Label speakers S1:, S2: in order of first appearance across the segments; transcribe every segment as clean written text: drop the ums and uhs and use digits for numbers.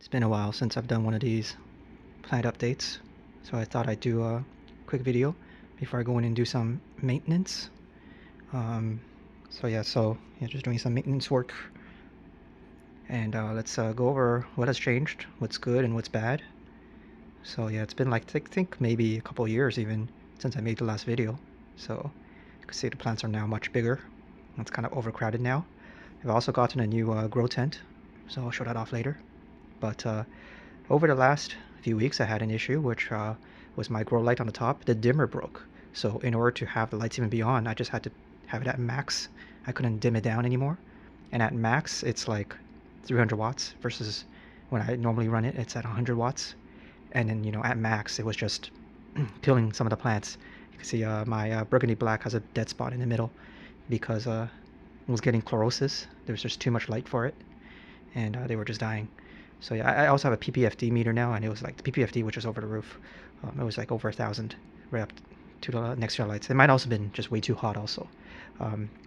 S1: It's been a while since I've done one of these plant updates, so I thought I'd do a quick video before I go in and do some maintenance. Um, so just doing some maintenance work, and let's go over what has changed, what's good and what's bad. So yeah, it's been like I think maybe a couple of years even since I made the last video. So you can see the plants are now much bigger. It's kind of overcrowded now. I've also gotten a new grow tent, so I'll show that off later. But over the last few weeks, I had an issue, which was my grow light on the top. The dimmer broke. So in order to have the lights even be on, I just had to have it at max. I couldn't dim it down anymore. And at max, it's like 300 watts versus when I normally run it, it's at 100 watts. And then, at max, it was just killing some of the plants. You can see my burgundy black has a dead spot in the middle because it was getting chlorosis. There was just too much light for it, and they were just dying. So yeah, I also have a PPFD meter now, and it was like the PPFD, which was over the roof. It was like over 1,000 right up to the next to the lights. It might also been just way too hot also.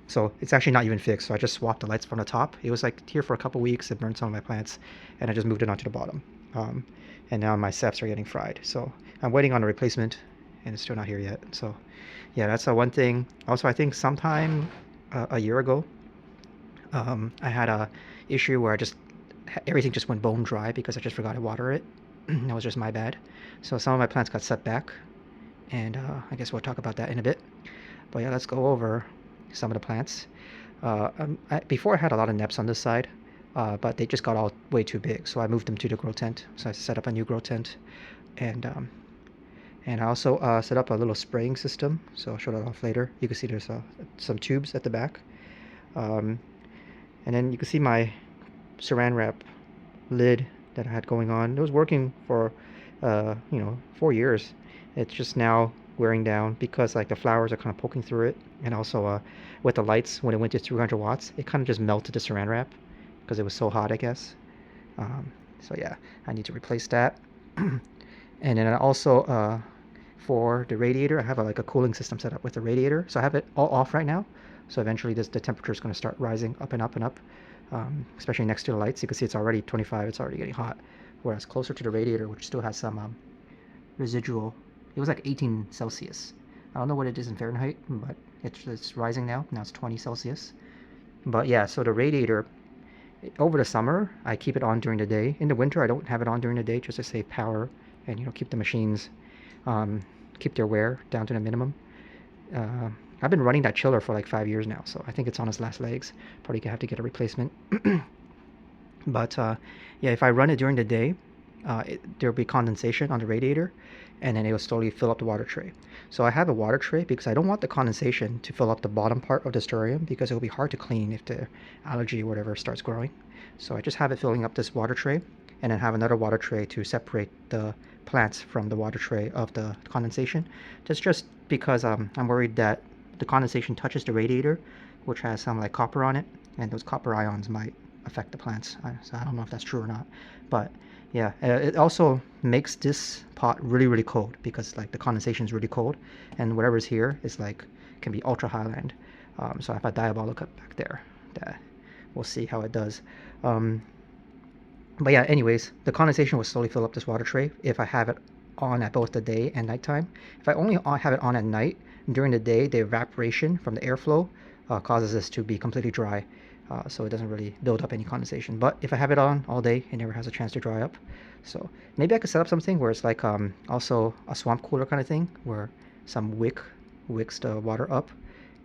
S1: So it's actually not even fixed. So I just swapped the lights from the top. It was like here for a couple weeks. It burned some of my plants, and I just moved it onto the bottom. And now my Septs are getting fried. So I'm waiting on a replacement, and it's still not here yet. So yeah, that's one thing. Also, I think sometime a year ago, I had a issue where everything just went bone dry because I just forgot to water it. That was just my bad. So some of my plants got set back, and I guess we'll talk about that in a bit. But yeah, let's go over some of the plants. Before I had a lot of neps on this side, but they just got all way too big, so I moved them to the grow tent. So I set up a new grow tent, and I also set up a little spraying system. So I'll show that off later. You can see there's some tubes at the back, and then you can see my saran wrap lid that I had going on. It was working for 4 years. It's just now wearing down because like the flowers are kind of poking through it, and also with the lights, when it went to 300 watts, it kind of just melted the saran wrap because it was so hot, I guess. So yeah, I need to replace that. And then I also for the radiator, I have like a cooling system set up with the radiator, so I have it all off right now. So eventually the temperature is going to start rising up and up and up, especially next to the lights. You can see it's already 25, it's already getting hot. Whereas closer to the radiator, which still has some residual, it was like 18 Celsius. I don't know what it is in Fahrenheit, but it's rising now. Now it's 20 Celsius. But yeah, so the radiator, over the summer, I keep it on during the day. In the winter, I don't have it on during the day just to save power and keep the machines, keep their wear down to the minimum. I've been running that chiller for like 5 years now, so I think it's on its last legs. Probably gonna have to get a replacement. But yeah, if I run it during the day, there'll be condensation on the radiator, and then it will slowly fill up the water tray. So I have a water tray because I don't want the condensation to fill up the bottom part of this terrarium because it will be hard to clean if the algae or whatever starts growing. So I just have it filling up this water tray, and then have another water tray to separate the plants from the water tray of the condensation. Just because I'm worried that the condensation touches the radiator, which has some like copper on it, and those copper ions might affect the plants. So I don't know if that's true or not, but yeah, it also makes this pot really, really cold because like the condensation is really cold, and whatever's here is like can be ultra Highland. So I have a diabolic up back there that we'll see how it does. But yeah, anyways, the condensation will slowly fill up this water tray if I have it on at both the day and nighttime. If I only have it on at night, during the day, the evaporation from the airflow causes this to be completely dry. So it doesn't really build up any condensation. But if I have it on all day, it never has a chance to dry up. So maybe I could set up something where it's like also a swamp cooler kind of thing, where some wicks the water up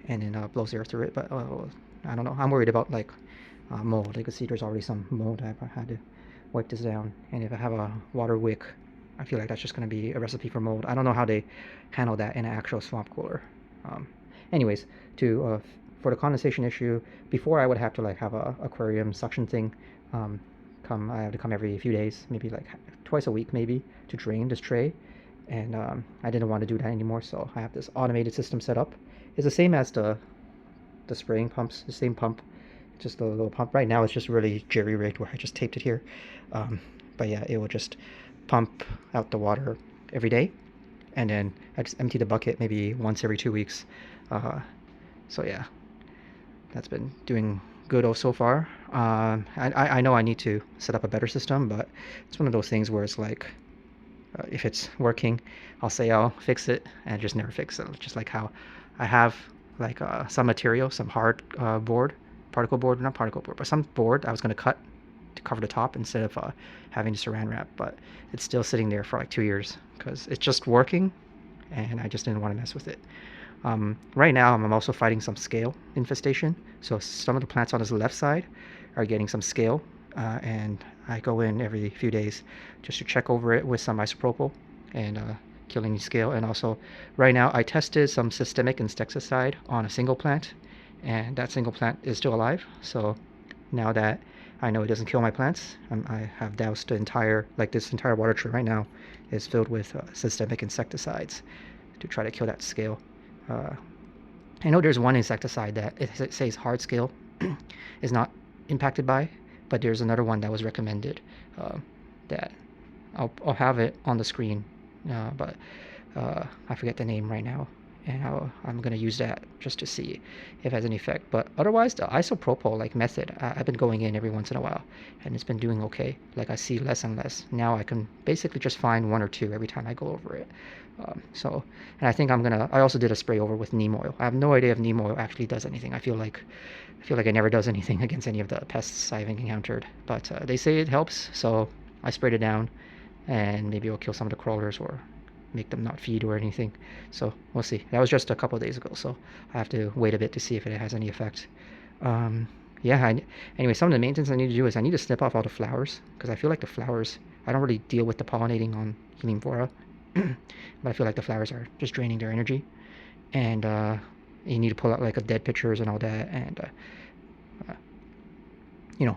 S1: and then blows air through it. But I don't know. I'm worried about like mold. You can see there's already some mold. I had to wipe this down. And if I have a water wick, I feel like that's just going to be a recipe for mold. I don't know how they handle that in an actual swamp cooler. Anyways, for the condensation issue, before I would have to like have a aquarium suction thing I have to come every few days, maybe like twice a week maybe, to drain this tray, and I didn't want to do that anymore, so I have this automated system set up. It's the same as the spraying pumps, the same pump, just a little pump. Right now it's just really jerry-rigged where I just taped it here, but yeah, it will just pump out the water every day, and then I just empty the bucket maybe once every 2 weeks. So yeah, that's been doing good so far. I know I need to set up a better system, but it's one of those things where it's like, if it's working, I'll say I'll fix it and just never fix it. Just like how I have like some material, some hard board, particle board, not particle board, but some board I was going to cut to cover the top instead of having to saran wrap, but it's still sitting there for like 2 years because it's just working and I just didn't want to mess with it. Right now I'm also fighting some scale infestation, so some of the plants on this left side are getting some scale, and I go in every few days just to check over it with some isopropyl and kill any scale. And also right now I tested some systemic insecticide on a single plant, and that single plant is still alive. So now that I know it doesn't kill my plants, I have doused the entire, like this entire water tray right now is filled with systemic insecticides to try to kill that scale. I know there's one insecticide that it says hard scale is not impacted by, but there's another one that was recommended that I'll have it on the screen, but I forget the name right now, and I'm gonna use that just to see if it has any effect. But otherwise, the isopropyl like method, I've been going in every once in a while, and it's been doing okay. Like I see less and less now. I can basically just find one or two every time I go over it. And I think I also did a spray over with neem oil. I have no idea if neem oil actually does anything. I feel like it never does anything against any of the pests I've encountered, but they say it helps, so I sprayed it down, and maybe it'll kill some of the crawlers or make them not feed or anything. So we'll see. That was just a couple of days ago, so I have to wait a bit to see if it has any effect. Yeah, anyway, some of the maintenance I need to do is I need to snip off all the flowers, because I feel like the flowers, I don't really deal with the pollinating on Heliophora, but I feel like the flowers are just draining their energy, and you need to pull out like a dead pictures and all that, and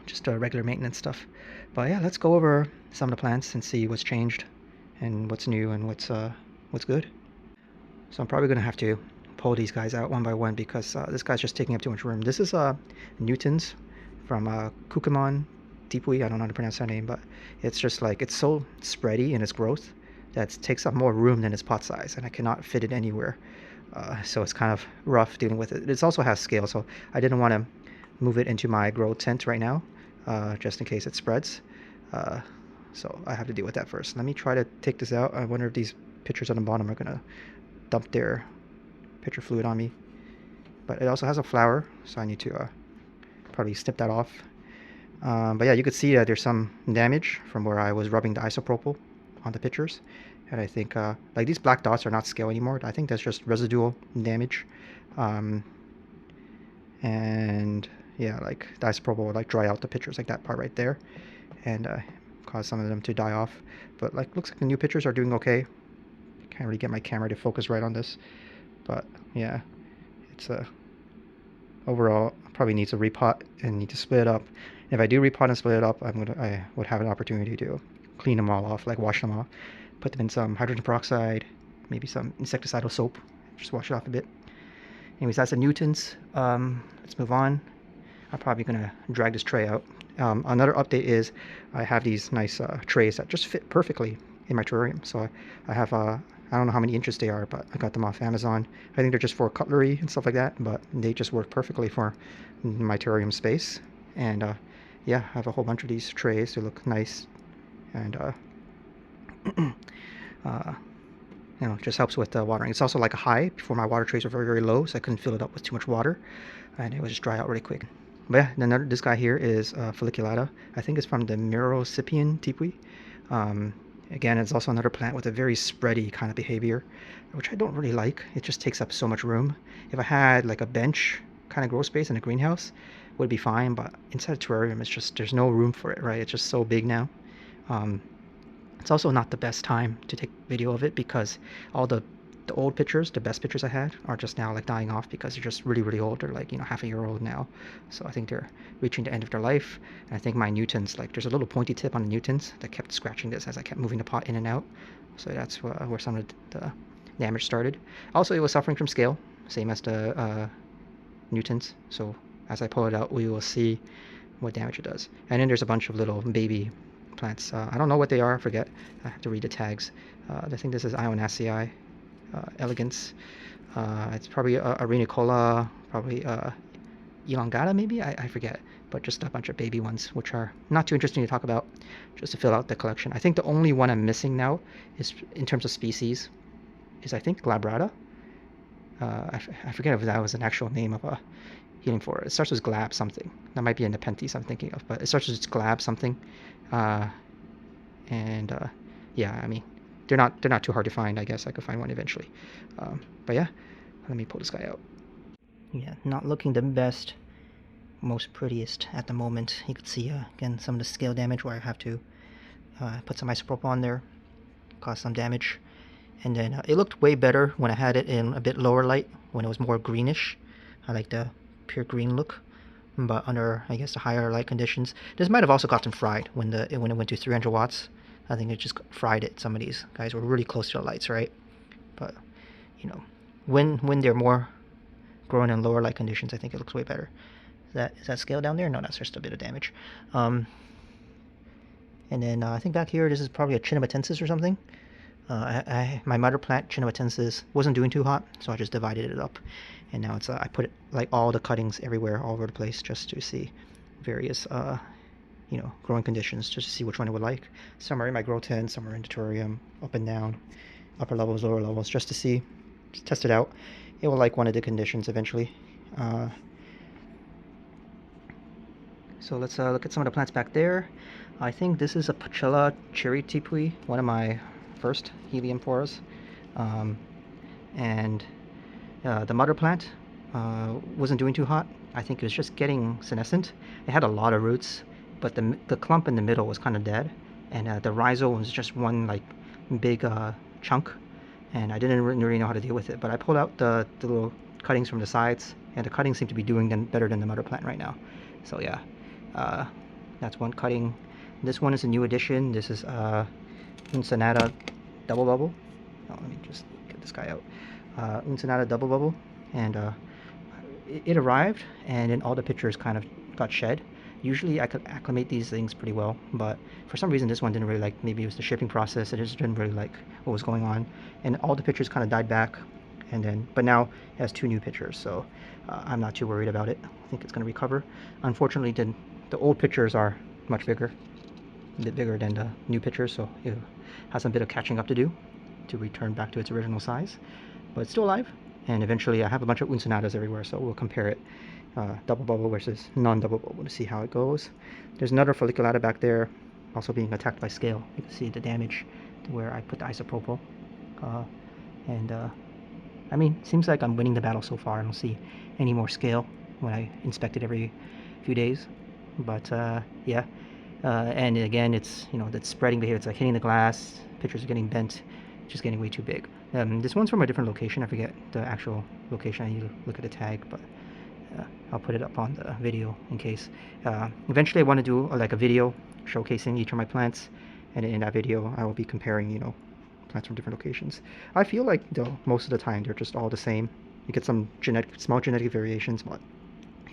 S1: just regular maintenance stuff. But yeah, let's go over some of the plants and see what's changed and what's new and what's good. So I'm probably gonna have to pull these guys out one by one because this guy's just taking up too much room. This is Newton's from Kukamon Deepwee. I don't know how to pronounce that name, but it's just like, it's so spready in its growth that it takes up more room than its pot size, and I cannot fit it anywhere. So it's kind of rough dealing with it. It also has scale, so I didn't want to move it into my grow tent right now, just in case it spreads. So I have to deal with that first. Let me try to take this out. I wonder if these pitchers on the bottom are gonna dump their pitcher fluid on me. But it also has a flower, so I need to probably snip that off. But yeah, you could see that there's some damage from where I was rubbing the isopropyl on the pitchers. And I think like these black dots are not scale anymore. I think that's just residual damage. And yeah, like the isopropyl would like dry out the pitchers, like that part right there, and cause some of them to die off. But like, looks like the new pitchers are doing okay. Can't really get my camera to focus right on this, but yeah, it's overall probably needs a repot and need to split it up. If I do repot and split it up, I would have an opportunity to clean them all off, like wash them off, put them in some hydrogen peroxide, maybe some insecticidal soap, just wash it off a bit. Anyways, that's the Newtons. Let's move on. I'm probably gonna drag this tray out. Another update is I have these nice trays that just fit perfectly in my terrarium. So I have I don't know how many inches they are, but I got them off Amazon. I think they're just for cutlery and stuff like that, but they just work perfectly for my terrarium space. And yeah, I have a whole bunch of these trays to look nice, and it just helps with watering. It's also like a high. Before, my water trays were very, very low, so I couldn't fill it up with too much water, and it would just dry out really quick. But yeah, this guy here is folliculata. I think it's from the Mirosipian Deepwee. Again, it's also another plant with a very spready kind of behavior, which I don't really like. It just takes up so much room. If I had like a bench kind of grow space in a greenhouse, it would be fine, but inside a terrarium, it's just, there's no room for it, right? It's just so big now. It's also not the best time to take video of it because all the old pictures, the best pictures I had, are just now like dying off because they're just really, really old. They're like, half a year old now. So I think they're reaching the end of their life. And I think my Newtons, like there's a little pointy tip on the Newtons that kept scratching this as I kept moving the pot in and out. So that's where some of the damage started. Also, it was suffering from scale, same as the Newtons. So as I pull it out, we will see what damage it does. And then there's a bunch of little baby plants. I don't know what they are. I forget. I have to read the tags. I think this is Ionaceae elegans. It's probably Arenicola, probably elongata maybe, I forget, but just a bunch of baby ones, which are not too interesting to talk about, just to fill out the collection. I think the only one I'm missing now is, in terms of species, is I think glabrata. I forget if that was an actual name of a healing forest. It starts with glab something. That might be a Nepenthes I'm thinking of, but it starts with glab something. Yeah, I mean, they're not too hard to find. I guess I could find one eventually. But yeah, let me pull this guy out. Yeah, not looking the best, most prettiest at the moment. You can see again some of the scale damage where I have to put some isopropyl on there, cause some damage. And then it looked way better when I had it in a bit lower light, when it was more greenish. I like the pure green look. But under, I guess, the higher light conditions, this might have also gotten fried when it went to 300 watts. I think it just fried it. Some of these guys were really close to the lights, right? But you know, when they're more growing in lower light conditions, I think it looks way better. Is that scale down there? No, that's just a bit of damage. And then I think back here, this is probably a Chinamatensis or something. My mother plant, Chinamatensis, wasn't doing too hot, so I just divided it up. And now it's I put it, like, all the cuttings everywhere, all over the place, just to see various growing conditions, just to see which one I would like. Some are in my grow tent, some are in the terrarium, up and down, upper levels, lower levels, just to see, just test it out. It will like one of the conditions eventually. So let's look at some of the plants back there. I think this is a Pachella cherry tipui, one of my first helium foras. And the mother plant wasn't doing too hot. I think it was just getting senescent. It had a lot of roots, but the clump in the middle was kind of dead, and the rhizome was just one like big chunk, and I didn't really know how to deal with it. But I pulled out the little cuttings from the sides, and the cuttings seem to be doing better than the mother plant right now. So yeah, that's one cutting. This one is a new addition. This is Uncinata Double Bubble. Oh, let me just get this guy out. Uncinata Double Bubble, and it arrived, and then all the pictures kind of got shed. Usually I could acclimate these things pretty well, but for some reason this one didn't really like. Maybe it was the shipping process. It just didn't really like what was going on, and all the pictures kind of died back. And then, but now it has 2 new pictures, so I'm not too worried about it. I think it's going to recover. Unfortunately, the old pictures are much bigger, a bit bigger than the new pictures, so it has a bit of catching up to do to return back to its original size. But it's still alive, and eventually I have a bunch of Uncinatas everywhere, so we'll compare it, double bubble versus non-double bubble, to see how it goes. There's another folliculata back there, also being attacked by scale. You can see the damage to where I put the isopropyl. I mean, seems like I'm winning the battle so far. I don't see any more scale when I inspect it every few days. But yeah, and again, it's, that spreading behavior. It's like hitting the glass, pictures are getting bent, just getting way too big. This one's from a different location. I forget the actual location. I need to look at the tag, but I'll put it up on the video in case. Eventually I want to do like a video showcasing each of my plants, and in that video I will be comparing, plants from different locations. I feel like, though, most of the time they're just all the same. You get some small genetic variations, but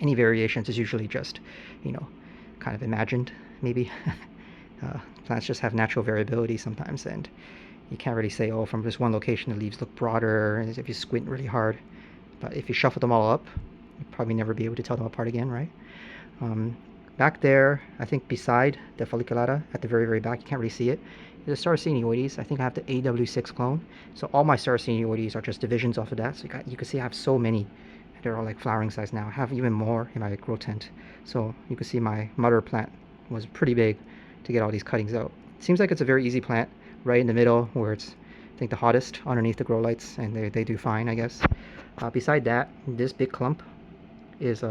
S1: any variations is usually just, kind of imagined, maybe. Plants just have natural variability sometimes, and you can't really say, oh, from this one location the leaves look broader, as if you squint really hard. But if you shuffle them all up, you'll probably never be able to tell them apart again, right? Back there, I think beside the folliculata, at the very, very back, you can't really see it, is the Sarracenoides. I think I have the AW6 clone. So all my Sarracenoides are just divisions off of that. So you can see I have so many. They're all like flowering size now. I have even more in my grow tent. So you can see my mother plant was pretty big to get all these cuttings out. Seems like it's a very easy plant, right in the middle where it's, I think, the hottest underneath the grow lights, and they do fine, I guess. Beside that, this big clump is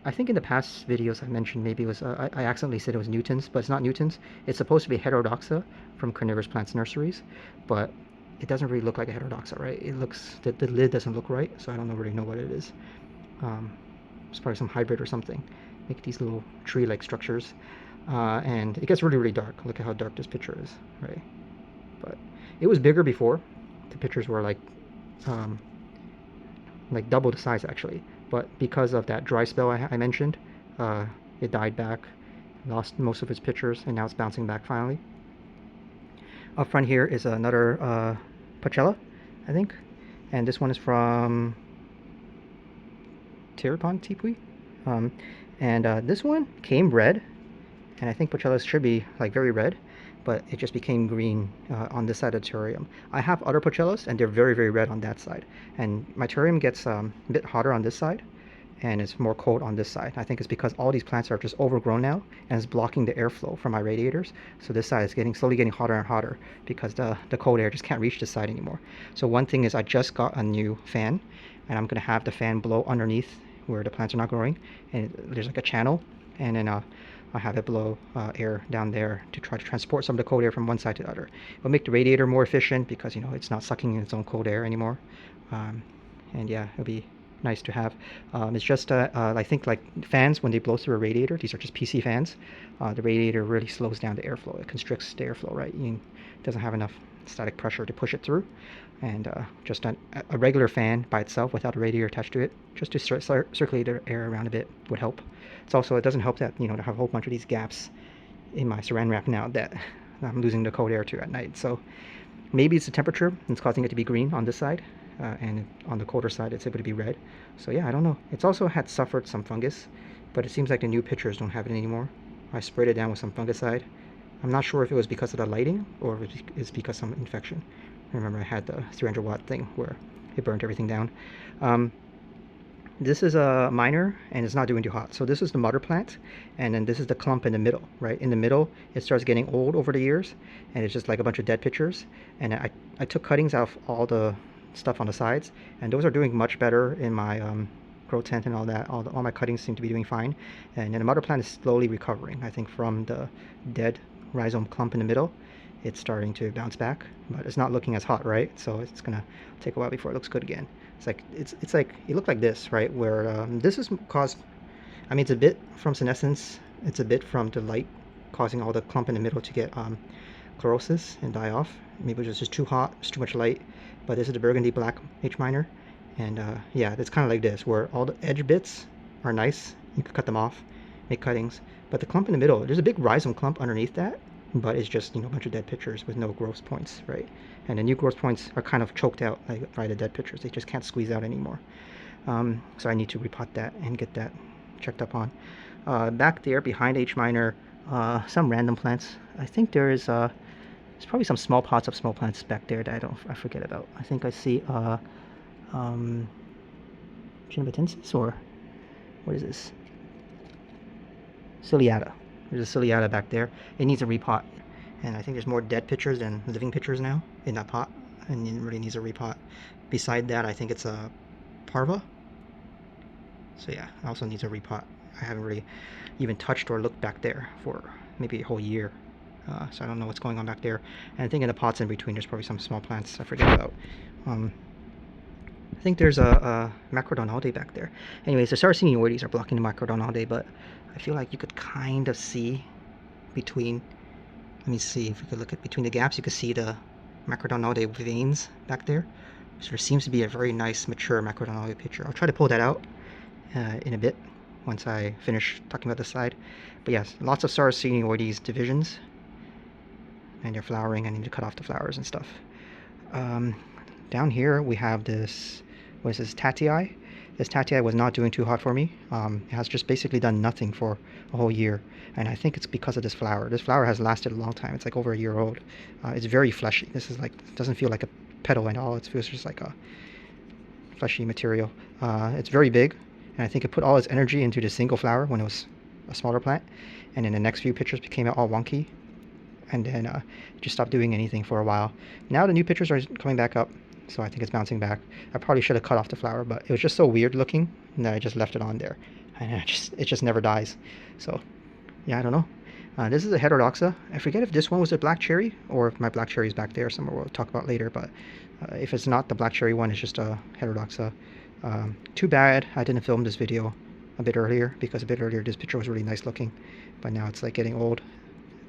S1: I think in the past videos I mentioned, maybe it was I accidentally said it was Newton's, but it's not Newton's. It's supposed to be Heterodoxa from Carnivorous Plants nurseries, but it doesn't really look like a Heterodoxa, right? It looks, the lid doesn't look right, so I don't really know what it is. It's probably some hybrid or something. Make these little tree-like structures, and it gets really, really dark. Look at how dark this picture is, right? But it was bigger before. The pictures were like double the size actually. But because of that dry spell I mentioned, it died back, lost most of its pictures, and now it's bouncing back finally. Up front here is another Pachella, I think, and this one is from Terrarium Tipui. And this one came red, and I think Pochellas should be like very red, but it just became green on this side of the terrarium. I have other Pochellas, and they're very, very red on that side. And my terrarium gets a bit hotter on this side, and it's more cold on this side. I think it's because all these plants are just overgrown now, and it's blocking the airflow from my radiators. So this side is slowly getting hotter and hotter because the cold air just can't reach this side anymore. So one thing is I just got a new fan, and I'm gonna have the fan blow underneath where the plants are not growing, and there's like a channel, and then I'll have it blow air down there to try to transport some of the cold air from one side to the other. It'll make the radiator more efficient because it's not sucking in its own cold air anymore. And yeah, it'll be nice to have. It's just I think like fans, when they blow through a radiator, these are just PC fans, the radiator really slows down the airflow. It constricts the airflow, right? It doesn't have enough static pressure to push it through. And just a regular fan by itself without a radiator attached to it, just to circulate the air around a bit, would help. It doesn't help that I have a whole bunch of these gaps in my saran wrap now that I'm losing the cold air to at night. So maybe it's the temperature that's causing it to be green on this side, and on the colder side it's able to be red. So yeah, I don't know. It's also had suffered some fungus, but it seems like the new pictures don't have it anymore. I sprayed it down with some fungicide. I'm not sure if it was because of the lighting or if it's because of some infection. Remember, I had the 300-watt thing where it burned everything down. This is a minor, and it's not doing too hot. So this is the mother plant, and then this is the clump in the middle, right? In the middle, it starts getting old over the years, and it's just like a bunch of dead pictures. And I took cuttings out of all the stuff on the sides, and those are doing much better in my grow tent and all that. All my cuttings seem to be doing fine. And then the mother plant is slowly recovering, I think, from the dead rhizome clump in the middle. It's starting to bounce back, but it's not looking as hot, right? So it's gonna take a while before it looks good again. It's like it looked like this, right? Where this is caused. I mean, it's a bit from senescence. It's a bit from the light causing all the clump in the middle to get chlorosis and die off. Maybe it was just too hot, it's too much light. But this is the burgundy black H minor, and yeah, it's kind of like this, where all the edge bits are nice. You could cut them off, make cuttings, but the clump in the middle, there's a big rhizome clump underneath that, but it's just a bunch of dead pictures with no growth points, right? And the new growth points are kind of choked out by the dead pictures. They just can't squeeze out anymore. So I need to repot that and get that checked up on. Back there behind H minor, some random plants. I think there's probably some small pots of small plants back there that I forget about. I think I see Chinabitensis, or what is this? Ciliata. There's a ciliata back there. It needs a repot, and I think there's more dead pictures than living pictures now in that pot, and it really needs a repot. Beside that, I think it's a parva. So yeah, it also needs a repot. I haven't really even touched or looked back there for maybe a whole year, so I don't know what's going on back there. And I think in the pots in between, there's probably some small plants I forget about. I think there's a Macrodonalde back there. Anyways, the Sarracenoides are blocking the Macrodonalde, but I feel like you could kind of see between, let me see if we could look at between the gaps, you could see the Macrodonalde veins back there. So there seems to be a very nice mature Macrodonalde picture. I'll try to pull that out in a bit once I finish talking about the side. But yes, lots of Sarracenoides divisions, and they're flowering. I need to cut off the flowers and stuff. Down here we have this, what is this, Tatii? This Tatii was not doing too hot for me. It has just basically done nothing for a whole year, and I think it's because of this flower. This flower has lasted a long time. It's like over a year old. It's very fleshy. This is like, it doesn't feel like a petal at all. It feels just like a fleshy material. It's very big, and I think it put all its energy into the single flower when it was a smaller plant, and then the next few pictures became all wonky, and then it just stopped doing anything for a while. Now the new pictures are coming back up, so I think it's bouncing back. I probably should have cut off the flower, but it was just so weird looking that I just left it on there, and it just never dies. So yeah, I don't know. This is a heterodoxa. I forget if this one was a black cherry or if my black cherry is back there somewhere. We'll talk about later, but if it's not the black cherry one, it's just a heterodoxa. Too bad I didn't film this video a bit earlier, because a bit earlier this picture was really nice looking, but now it's like getting old.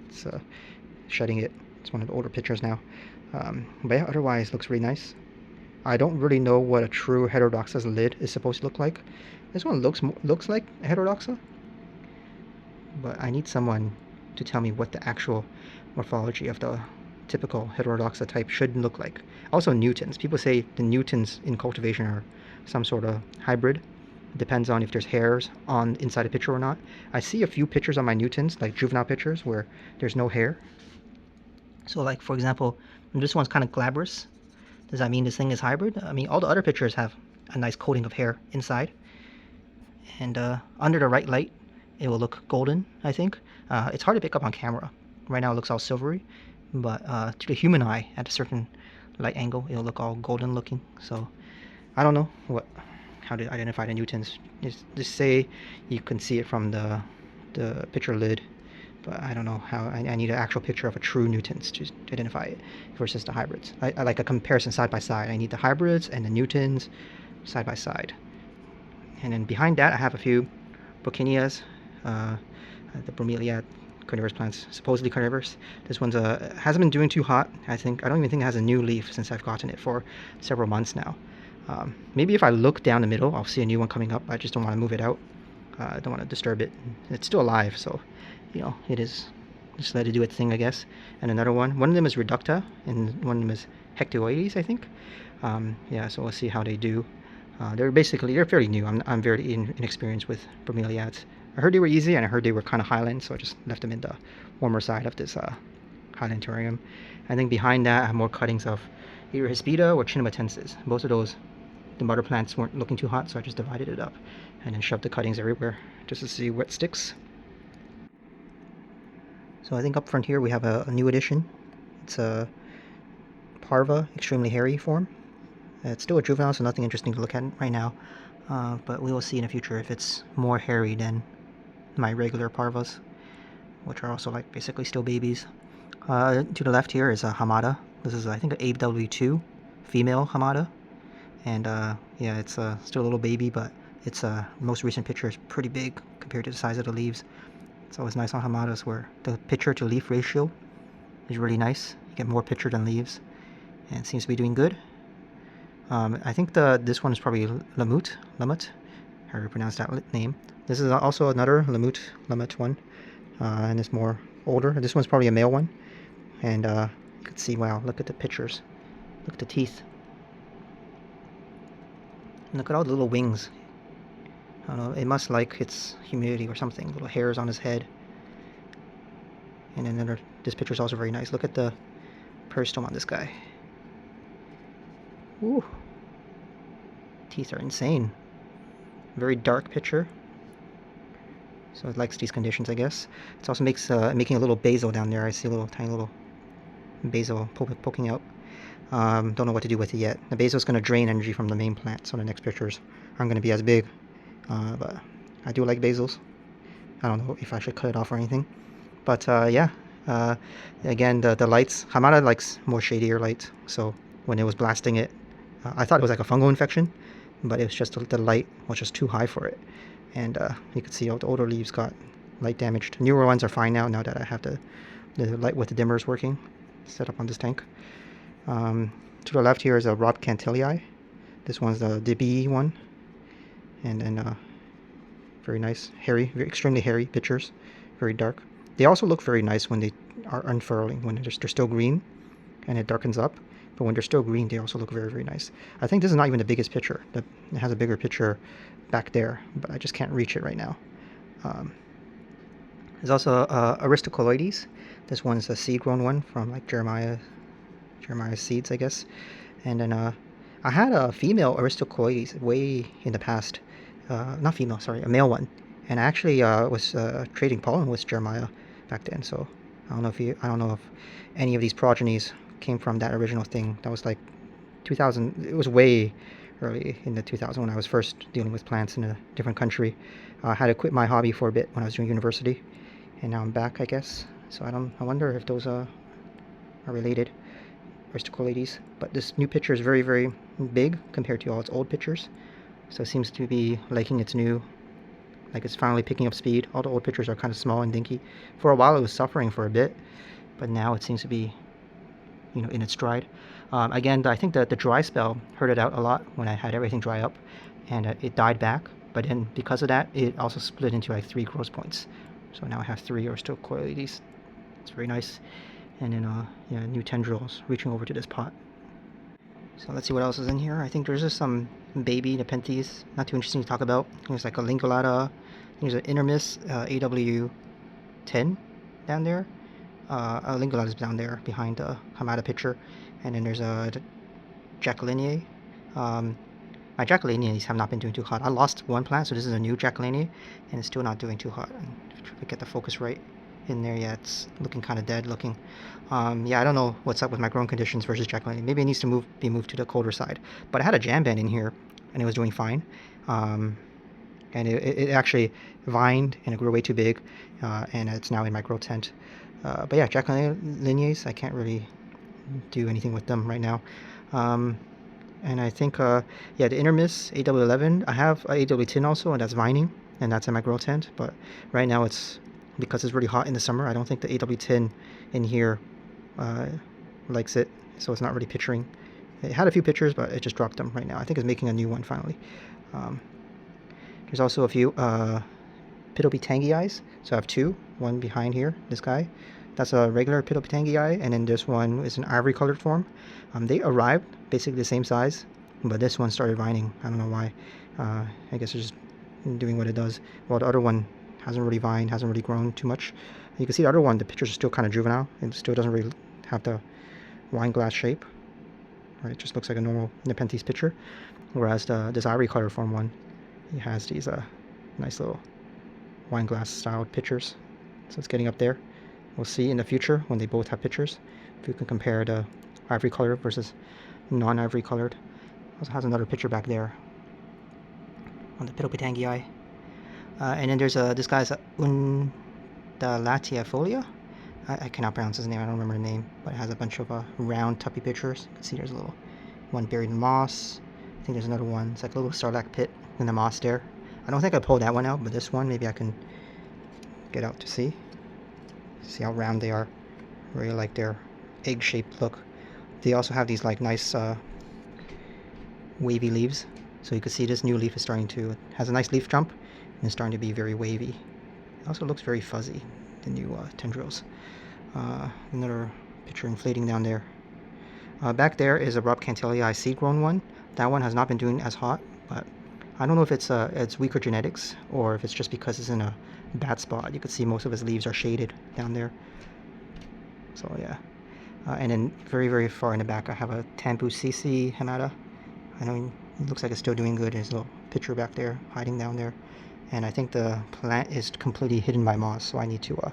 S1: It's shedding it. It's one of the older pictures now. But yeah, otherwise it looks really nice. I don't really know what a true heterodoxa's lid is supposed to look like. This one looks like a heterodoxa, but I need someone to tell me what the actual morphology of the typical heterodoxa type should look like. Also Newtons. People say the Newtons in cultivation are some sort of hybrid. It depends on if there's hairs on inside a picture or not. I see a few pictures on my Newtons, like juvenile pictures, where there's no hair. So like, for example, this one's kind of glabrous. Does that mean this thing is hybrid? I mean, all the other pictures have a nice coating of hair inside. And under the right light, it will look golden, I think. It's hard to pick up on camera. Right now it looks all silvery, but to the human eye, at a certain light angle, it'll look all golden looking. So I don't know how to identify the Newtons. Just say you can see it from the picture lid, but I don't know how. I need an actual picture of a true Newtons to identify it versus the hybrids. I like a comparison side by side. I need the hybrids and the Newtons side by side. And then behind that, I have a few Brocchineas, the bromeliad carnivorous plants, supposedly carnivorous. This one's hasn't been doing too hot. I don't even think it has a new leaf since I've gotten it for several months now. Maybe if I look down the middle, I'll see a new one coming up. I just don't want to move it out. I don't want to disturb it. It's still alive, so it is. Just let it do its thing, I guess. And another one. One of them is reducta, and one of them is hectoides, I think. Yeah, so we'll see how they do. They're fairly new. I'm very inexperienced with bromeliads. I heard they were easy, and I heard they were kind of Highland, so I just left them in the warmer side of this Highland terrarium. I think behind that I have more cuttings of either Hispida or Chinamatensis. Both of those, the mother plants weren't looking too hot, so I just divided it up and then shoved the cuttings everywhere just to see what sticks. So I think up front here we have a new addition. It's a Parva, extremely hairy form. It's still a juvenile, so nothing interesting to look at right now. But we will see in the future if it's more hairy than my regular Parvas, which are also like basically still babies. To the left here is a Hamada. This is, I think, an AW2 female Hamada. And yeah, it's still a little baby, but its most recent picture is pretty big compared to the size of the leaves. It's always nice on Hamadas where the picture to leaf ratio is really nice. You get more picture than leaves, and it seems to be doing good. I think this one is probably Lamut, however you pronounce that name. This is also another Lamut one, and it's more older. This one's probably a male one, and you can see, wow, look at the pictures. Look at the teeth. And look at all the little wings. I don't know, it must like its humidity or something. Little hairs on his head. And then this picture is also very nice. Look at the peristome on this guy. Ooh. Teeth are insane. Very dark picture. So it likes these conditions, I guess. It also making a little basil down there. I see a tiny little basil poking out. Don't know what to do with it yet. The basil is going to drain energy from the main plant, so the next pictures aren't going to be as big. But I do like basils. I don't know if I should cut it off or anything. But yeah, again, the lights. Hamada likes more shadier light. So when it was blasting it, I thought it was like a fungal infection, but it was just the light was just too high for it. And you can see all the older leaves got light damaged. The newer ones are fine now that I have the light with the dimmers working set up on this tank. To the left here is a Rob Cantelii. This one's the DB one. And then very nice, hairy, extremely hairy pictures, very dark. They also look very nice when they are unfurling, when they're still green and it darkens up. But when they're still green, they also look very, very nice. I think this is not even the biggest picture. It has a bigger picture back there, but I just can't reach it right now. There's also Aristocoloides. This one is a seed-grown one from like Jeremiah's seeds, I guess. And then I had a female Aristocoloides way in the past. Not female, sorry, a male one. And I actually was trading pollen with Jeremiah back then. So I don't know if any of these progenies came from that original thing. That was like 2000. It was way early in the 2000s when I was first dealing with plants in a different country. I had to quit my hobby for a bit when I was doing university, and now I'm back, I guess. So I wonder if those are related, Aristocoloides. But this new picture is very, very big compared to all its old pictures. So it seems to be liking its new, like it's finally picking up speed. All the old pictures are kind of small and dinky. For a while it was suffering for a bit, but now it seems to be, in its stride. Again, I think that the dry spell hurt it out a lot when I had everything dry up, and it died back. But then because of that, it also split into like 3 growth points. So now I have 3 Aristocoloides. It's very nice. And then new tendrils reaching over to this pot. So let's see what else is in here. I think there's just some baby Nepenthes, not too interesting to talk about. There's like a Lingulata, there's an Intermis AW10 down there. A Lingulata is down there behind the Hamada picture. And then there's a Jacquelinie. My Jacquelinies have not been doing too hot. I lost one plant, so this is a new Jacquelinie, and it's still not doing too hot. If I get the focus right in there, yeah, it's looking kind of dead looking. Yeah, I don't know what's up with my growing conditions versus Jacquelinie. Maybe it needs to be moved to the colder side. But I had a Jamban in here, and it was doing fine. And it actually vined, and it grew way too big, and it's now in my grow tent. But yeah, Jacquelinies, I can't really do anything with them right now. And I think, yeah, the Intermis AW11, I have a AW10 also, and that's vining, and that's in my grow tent. But right now it's, because it's really hot in the summer, I don't think the AW10 in here likes it, so it's not really picturing. It had a few pictures, but it just dropped them right now. I think it's making a new one finally. There's also a few Pitopitangii, so I have two, one behind here, this guy. That's a regular Pitopitangii, and then this one is an ivory colored form. They arrived basically the same size, but this one started vining. I don't know why. I guess it's just doing what it does. While the other one hasn't really vined, hasn't really grown too much. You can see the other one, the pictures are still kind of juvenile. It still doesn't really have the wine glass shape. Right, it just looks like a normal Nepenthes picture. Whereas this ivory colored form one, it has these nice little wine glass styled pictures. So it's getting up there. We'll see in the future when they both have pictures if you can compare the ivory colored versus non-ivory colored. Also has another picture back there on the Pitopitangii. And then there's this guy's Undulatiafolia. I cannot pronounce his name, I don't remember the name, but it has a bunch of round tuppy pictures. You can see there's a little one buried in moss. I think there's another one, it's like a little sarlacc pit in the moss there. I don't think I pulled that one out, but this one maybe I can get out to see. See how round they are. Really like their egg-shaped look. They also have these like nice wavy leaves. So you can see this new leaf is starting to, has a nice leaf jump, and it's starting to be very wavy. It also looks very fuzzy, the new tendrils. Another picture inflating down there. Back there is a Rob Cantelii seed-grown one. That one has not been doing as hot, but I don't know if it's weaker genetics or if it's just because it's in a bad spot. You can see most of its leaves are shaded down there. So yeah. And then very, very far in the back, I have a Tampu CC Hamada. I know it looks like it's still doing good. There's a little picture back there, hiding down there. And I think the plant is completely hidden by moss, so I need to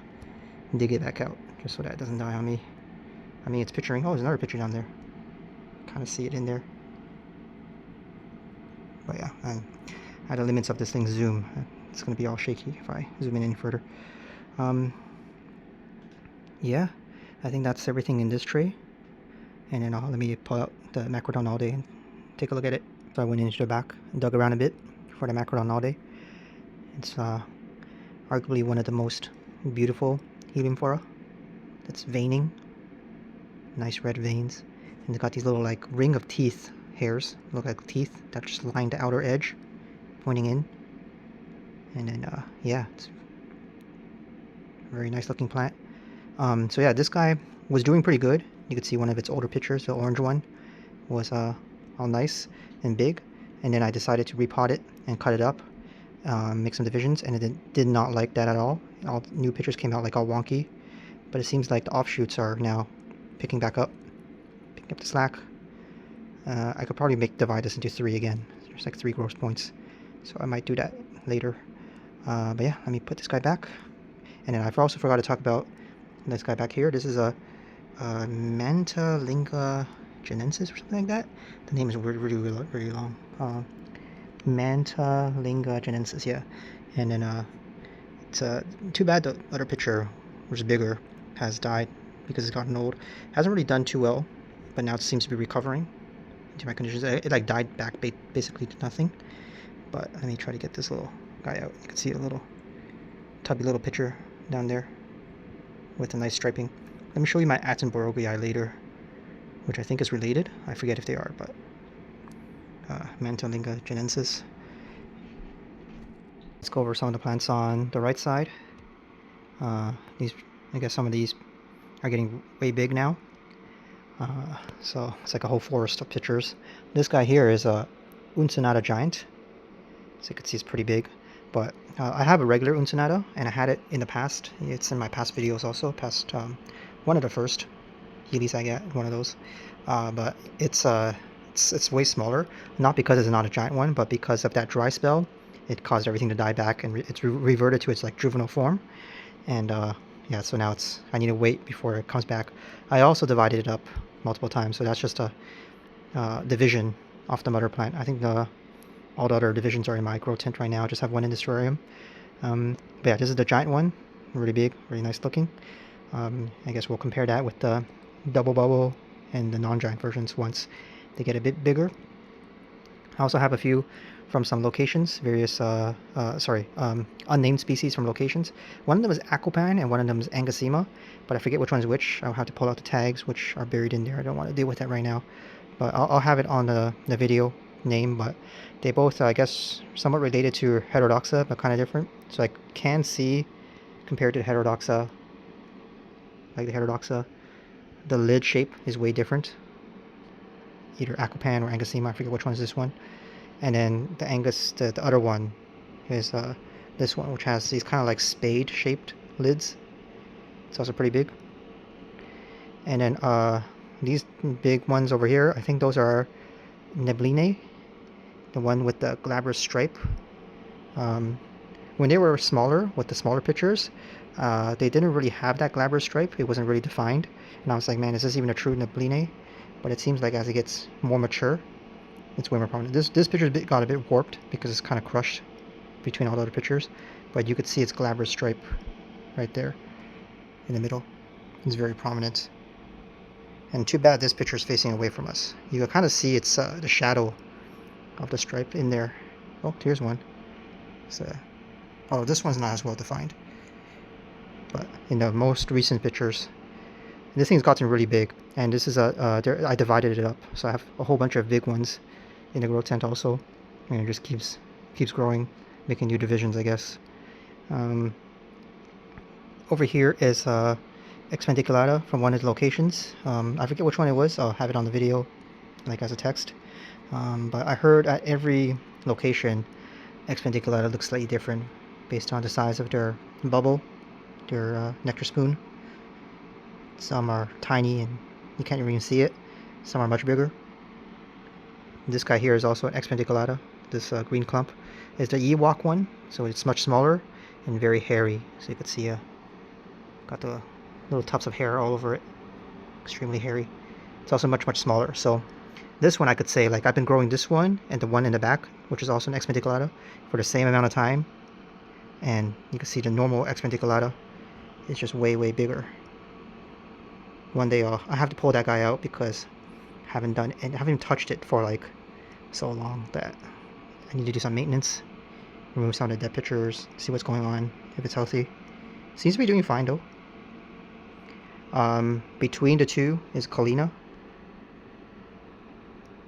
S1: dig it back out, just so that it doesn't die on me. I mean, it's picturing, oh, there's another picture down there. Kind of see it in there. But yeah, at the limits of this thing's zoom, it's going to be all shaky if I zoom in any further. Yeah, I think that's everything in this tray. And then let me pull out the Macrodon all day and take a look at it. So I went into the back and dug around a bit for the Macrodon all day. It's arguably one of the most beautiful heliumphora. That's veining, nice red veins, and it's got these little like ring of teeth hairs, look like teeth that just line the outer edge, pointing in. And then yeah, it's a very nice looking plant. So yeah, this guy was doing pretty good. You could see one of its older pictures, the orange one, was all nice and big. And then I decided to repot it and cut it up, make some divisions, and it did not like that at all. All new pictures came out like all wonky, but it seems like the offshoots are now picking up the slack. I could probably divide this into 3 again. There's like 3 growth points, so I might do that later. But yeah, let me put this guy back. And then I also forgot to talk about this guy back here. This is a Mantalinga Genensis or something like that. The name is really long. Mantalinga Genensis, yeah. And then it's too bad the other picture, which is bigger, has died because it's gotten old. Hasn't really done too well, but now it seems to be recovering into my conditions. It like died back basically to nothing. But let me try to get this little guy out. You can see a little tubby little picture down there with a nice striping. Let me show you my Attenboroughi later, which I think is related. I forget if they are, but Mantalinga Genensis. Let's go over some of the plants on the right side. These, I guess some of these are getting way big now. So it's like a whole forest of pictures. This guy here is a Uncinata giant. So you can see it's pretty big. But I have a regular Uncinata, and I had it in the past. It's in my past videos also. Past one of the first Heelys I get, one of those. But it's way smaller. Not because it's not a giant one, but because of that dry spell, it caused everything to die back, and it's reverted to its like juvenile form. And yeah, so now I need to wait before it comes back. I also divided it up multiple times, so that's just a division off the mother plant. I think all the other divisions are in my grow tent right now. I just have one in this terrarium. But yeah, this is the giant one, really big, really nice looking. I guess we'll compare that with the double bubble and the non-giant versions once they get a bit bigger. I also have a few from some locations, various unnamed species from locations. One of them is Aquapan and one of them is Angosema, but I forget which one's which. I'll have to pull out the tags, which are buried in there. I don't want to deal with that right now, but I'll have it on the video name. But they both, I guess, somewhat related to Heterodoxa, but kind of different. So I can see, compared to Heterodoxa, like the Heterodoxa, the lid shape is way different. Either Aquapan or Angosema, I forget which one is this one. And then the other one is this one, which has these kind of like spade-shaped lids. It's also pretty big. And then these big ones over here, I think those are Nebline, the one with the glabrous stripe. When they were smaller, with the smaller pictures, they didn't really have that glabrous stripe. It wasn't really defined. And I was like, man, is this even a true Nebline? But it seems like as it gets more mature, it's way more prominent. This picture got a bit warped because it's kind of crushed between all the other pictures, but you could see its glabrous stripe right there in the middle. It's very prominent. And too bad this picture is facing away from us. You can kind of see it's the shadow of the stripe in there. Oh, here's one. So, oh, this one's not as well defined. But in the most recent pictures, this thing's gotten really big. And this is I divided it up, so I have a whole bunch of big ones in the grow tent also, and it just keeps growing, making new divisions, I guess. Over here is Expandiculata from one of the locations. I forget which one it was. I'll have it on the video, like as a text. But I heard at every location, Expandiculata looks slightly different based on the size of their bubble, their nectar spoon. Some are tiny and you can't even see it. Some are much bigger. This guy here is also an Expandiculata. This green clump is the Ewok one, so it's much smaller and very hairy. So you can see got the little tufts of hair all over it. Extremely hairy. It's also much smaller. So this one I could say, like, I've been growing this one and the one in the back, which is also an Expandiculata, for the same amount of time, and you can see the normal Expandiculata is just way bigger. One day I have to pull that guy out because I haven't even touched it for like so long that I need to do some maintenance, remove some of the dead pictures, see what's going on, if it's healthy. Seems to be doing fine though. Between the two is Colina.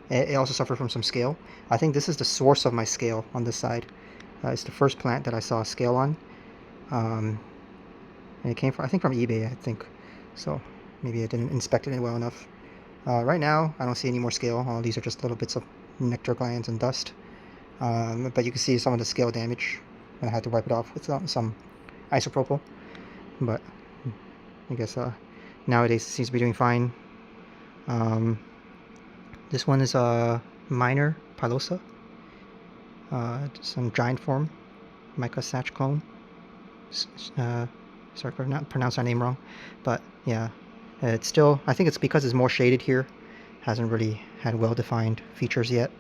S1: It also suffered from some scale. I think this is the source of my scale on this side. It's the first plant that I saw a scale on. And it came from, I think, from eBay, I think. So maybe I didn't inspect it well enough. Right now, I don't see any more scale. All these are just little bits of nectar glands and dust. But you can see some of the scale damage. I had to wipe it off with some isopropyl. But I guess nowadays it seems to be doing fine. This one is a minor pilosa. Some giant form, mica satch clone. Sorry for not pronouncing that name wrong, but yeah, it's still, I think it's because it's more shaded here, hasn't really had well-defined features yet.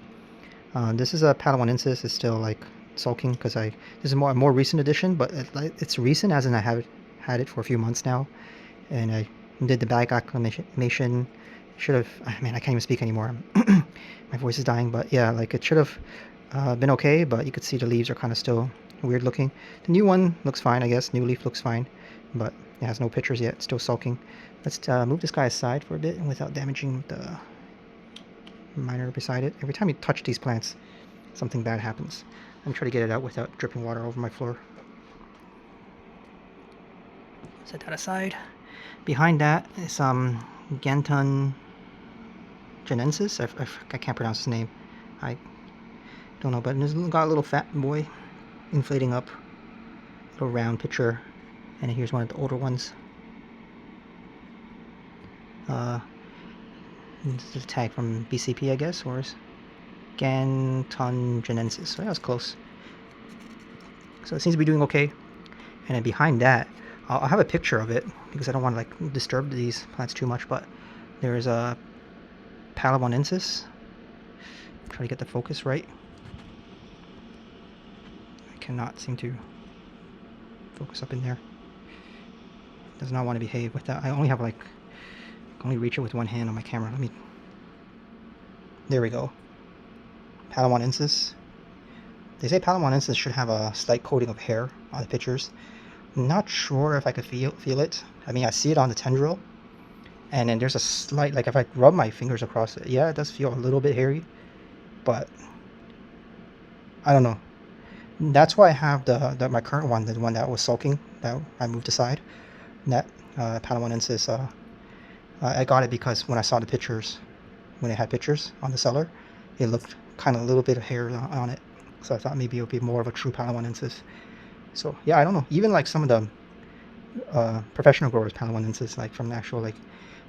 S1: This is a Padawanensis. It's still like sulking because this is a more recent edition, but it's recent as in I have had it for a few months now, and I did the bag acclimation. Should have, man, I can't even speak anymore. My voice is dying, but yeah, like it should have been okay, but you could see the leaves are kind of still weird looking. The new one looks fine, I guess. New leaf looks fine, but it has no pictures yet. It's still sulking. Let's move this guy aside for a bit without damaging the minor beside it. Every time you touch these plants, something bad happens. I'm trying to get it out without dripping water over my floor. Set that aside. Behind that is some Ganton Condensation. I can't pronounce his name. I don't know, but it's got a little fat boy inflating up, little round picture, and here's one of the older ones. This is a tag from BCP, I guess, or is Gantongenensis. So that was close. So it seems to be doing okay. And then behind that, I'll have a picture of it because I don't want to like disturb these plants too much. But there's a Palawonensis. Try to get the focus right. I cannot seem to focus up in there. Does not want to behave with that. I only have like, I can only reach it with one hand on my camera. There we go. Palawonensis. They say Palawonensis should have a slight coating of hair on the pictures. Not sure if I could feel it. I mean, I see it on the tendril, and then there's a slight, like if I rub my fingers across it, yeah, it does feel a little bit hairy, but I don't know. That's why I have my current one, the one that was sulking, that I moved aside. That Palawonensis, I got it because when I saw the pictures, when it had pictures on the seller, it looked kind of a little bit of hair on it. So I thought maybe it would be more of a true Palawonensis. So yeah, I don't know. Even like some of the professional growers Palawonensis, like from the actual like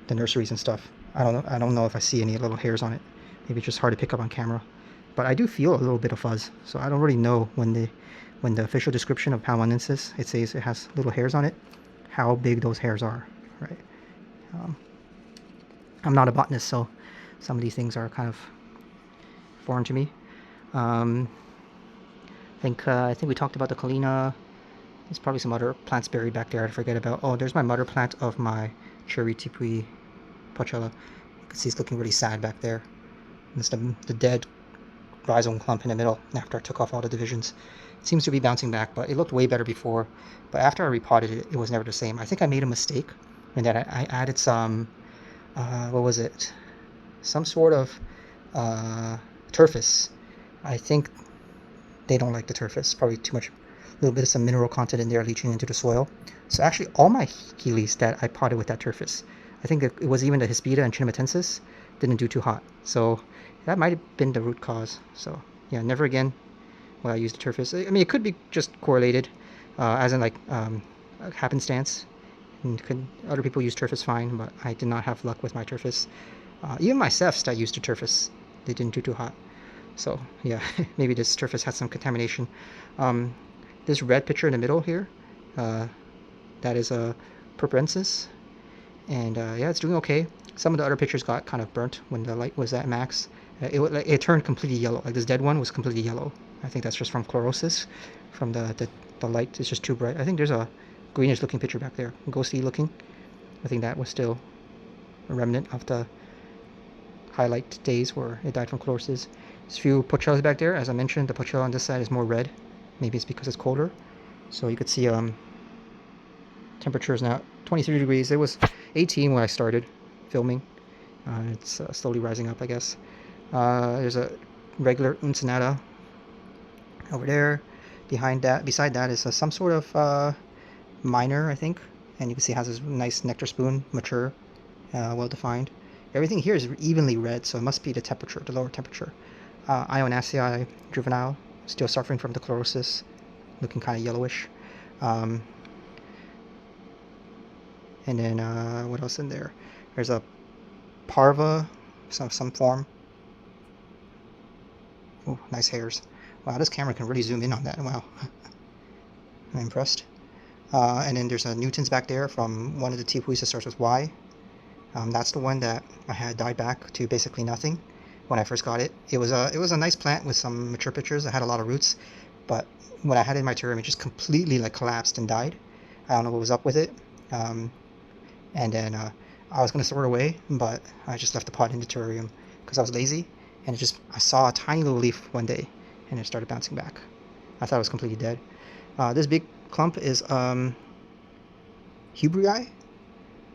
S1: the nurseries and stuff, I don't know if I see any little hairs on it. Maybe it's just hard to pick up on camera. But I do feel a little bit of fuzz. So I don't really know when the official description of Palawonensis, it says it has little hairs on it, how big those hairs are, right? I'm not a botanist, so some of these things are kind of foreign to me. I think we talked about the Kalina. There's probably some other plants buried back there I forget about. Oh, there's my mother plant of my cherry tipui Pochella. You can see it's looking really sad back there. It's the dead rhizome clump in the middle after I took off all the divisions. It seems to be bouncing back, but it looked way better before. But after I repotted it, it was never the same. I think I made a mistake in that I added some, what was it? Some sort of turfus. I think they don't like the turfus. Probably too much, a little bit of some mineral content in there leaching into the soil. So actually all my Heelys that I potted with that turfus, I think it was even the Hispida and Chinamitensis, didn't do too hot. So that might have been the root cause. So yeah, never again will I use the turfus. I mean, it could be just correlated, as in like happenstance. And other people use turfus fine, but I did not have luck with my turfus. Even my Septs that used the turfus, they didn't do too hot. So yeah, maybe this turfus had some contamination. This red picture in the middle here, that is a Purpurensis, and yeah, it's doing okay. Some of the other pictures got kind of burnt when the light was at max. It turned completely yellow. Like this dead one was completely yellow. I think that's just from chlorosis, from the light. It's just too bright. I think there's a greenish looking picture back there, ghosty looking. I think that was still a remnant of the highlight days where it died from chlorosis. There's a few Pochellas back there. As I mentioned, the Pochella on this side is more red. Maybe it's because it's colder. So you could see temperatures now 23 degrees. It was 18 when I started filming. It's slowly rising up, I guess. There's a regular Uncinata over there. Beside that is some sort of minor, I think. And you can see it has this nice nectar spoon, mature, well defined. Everything here is evenly red, so it must be the temperature, the lower temperature. Ionaceae juvenile, still suffering from the chlorosis, looking kind of yellowish. And then what else in there? There's a parva, some form. Oh, nice hairs. Wow, this camera can really zoom in on that. Wow, I'm impressed. And then there's a Newton's back there from one of the tepuis that starts with Y. That's the one that I had died back to basically nothing when I first got it. It was a nice plant with some mature pictures. It had a lot of roots, but when I had it in my terrarium, it just completely like collapsed and died. I don't know what was up with it. And then I was gonna throw it away, but I just left the pot in the terrarium because I was lazy, and I saw a tiny little leaf one day, and it started bouncing back. I thought it was completely dead. This big clump is Hubrii.